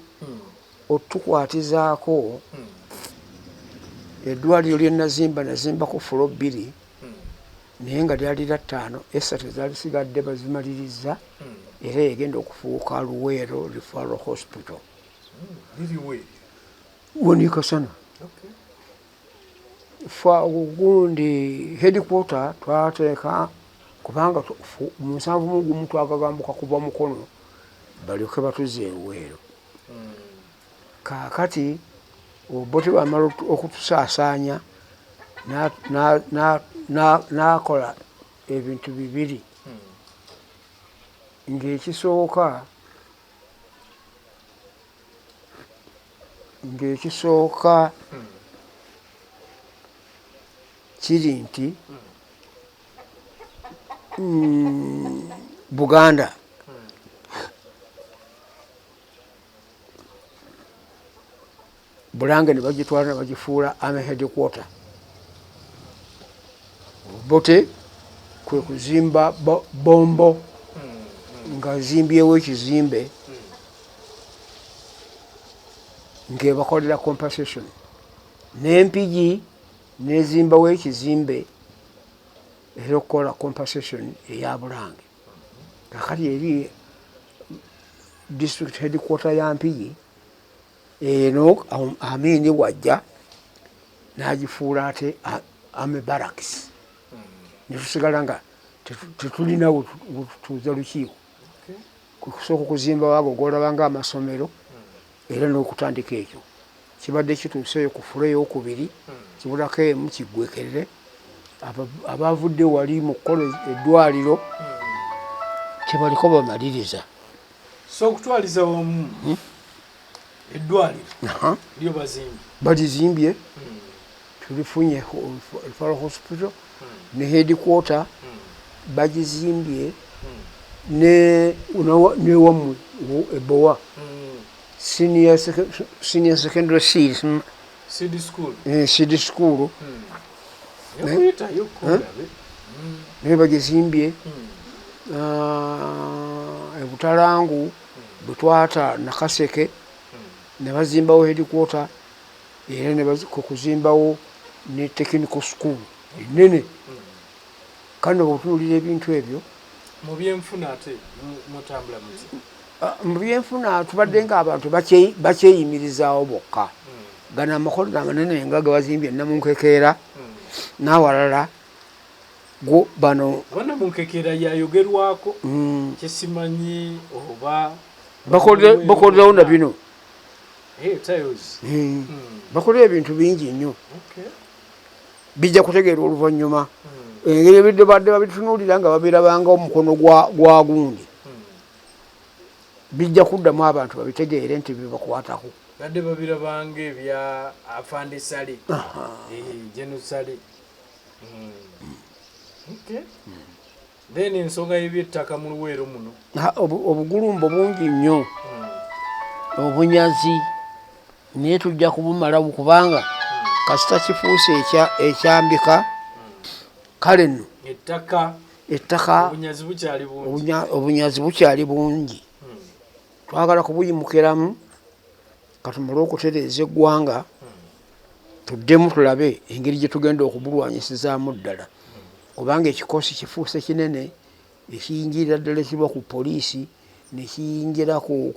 otukwatizaako eddwaliro lye nazimbako fulo 2 naye nga lyalira 5 esatu zalisigadde bazimaliriza era yegenda okufuuka Luweero Referral Hospital wonikasana fa gundi headquarter twateeka kubanga 7 twagagambuka kuva mukono balyoke batuze Luweero kakati obote bamala okutusaasaanya n'akola ebintu 2 ng'ekisooka kiri nti Buganda Bulange ne bagitwala ne bagifuula army headquarter. Bote kwe kuzimba bombo nga zimbyewo ekizimbe ng'ebakolera compensation. N'Empigi nezimbawo ekizimbe era okukola compensation eya Bulange. Kakati eri district headquarter ya Mpigi eno Amini wajja n'agifuula ate Army Barracks. Ne tusigala nga tetulina wetutuuza lukiiko. Kusooka okuzimba waago gw'olabanga amasomero era n'okutandika ekyo. Kibadde kituuseeyo ku fula ey'okubiri kibulako emu kiggwekerere. Abavudde wali mu kukola eddwaliro tebaliko bamaliriza. So okutwaliza wamu eddwaliro lyo balizimbye tulifunye Referral Hospital ne headquarter bagizimbye ne wamu Ebowa senior secondary seed school ne bagizimbye Butalangu Butwata Nakaseke ne bazimbawo headquarter era ne kuzimbawo ne technical school enene. Kandi bw'otunuulira ebintu ebyo mu byenfuna ate mutambula muti mu byenfuna tubadde ng'abantu bakyeyimirizaawo bokka. Gano amakolero amanene nga ge bazimbye Namunkekeera n'awalala go bano Namunkekeera yayogerwako kyesimanyi oba bakolerawo na bino bakolera ebintu bingi nnyo bijja kutegeera oluvannyuma engeri ebidde badde babitunuulira nga babirabanga omukono gwa gundi bijja kuddamu abantu babitegeere nti bibakwatako badde babirabanga ebya afandisale genusale then ensonga y'ebyettaka mu Luweero muno obugulumbo bungi nnyo obunyazi naye tujja kubumalawo kubanga kasita kifuuse ekyambika kale nno ettaka obunyazi bukyali bungi. Twagala kubuyimukiramu katumale okutereeza eggwanga tuddemu tulabe engeri gye tugenda okubulwanyisizaamu ddala kubanga ekikoosi kifuuse kinene ekiyingirira ddala ekiba ku poliisi ne kiyingira ku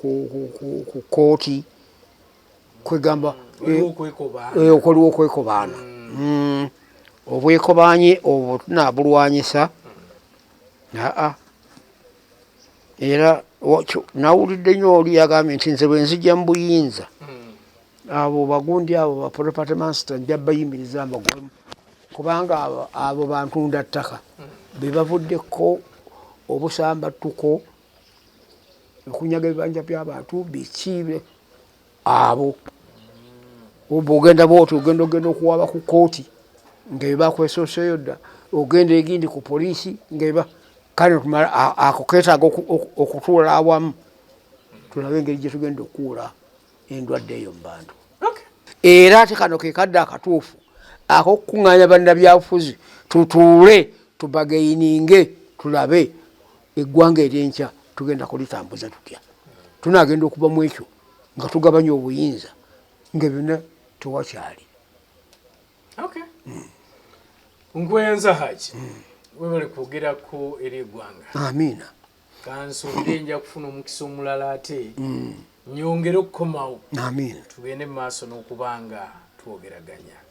kooti kwegamba okoliwo okwekobaana obwekobaanye obwo tunaabulwanyisa era nawulidde nnyo oli yagambye nti nze bwe nzija mu buyinza abo bagundi abo baproperty master nja bayimiriza mbagwemu kubanga abo bantunda ttaka be bavuddeko obusambattuko okunyaga ebibanja by'abantu bikiibe abo obwogenda bwoti ogenda okuwaba ku kooti ng'ebakwesoseeyo dda ogenda egindi ku poliisi ng'eba kale tumala ako keetaaga okutuula awamu tulabe engeri gye tugenda okuwula endwadde eyo mu bantu. Era ate kano ke kadde akatuufu ak'okukuŋŋaanya bannabyabufuzi tutuule tubagayininge tulabe eggwanga ery'enkya tugenda kulitambuza tutya. Tunaagenda okuba mu ekyo nga tugabanya obuyinza nga byonna tewakyali. Nkwenza Haji webale kwogerako eri eggwanga. Amiina. Kansonde nja kufuna omukisa omulala ate nyongere okukomawo. Amiina. Tugende mu maaso n'okubanga twogeraganya.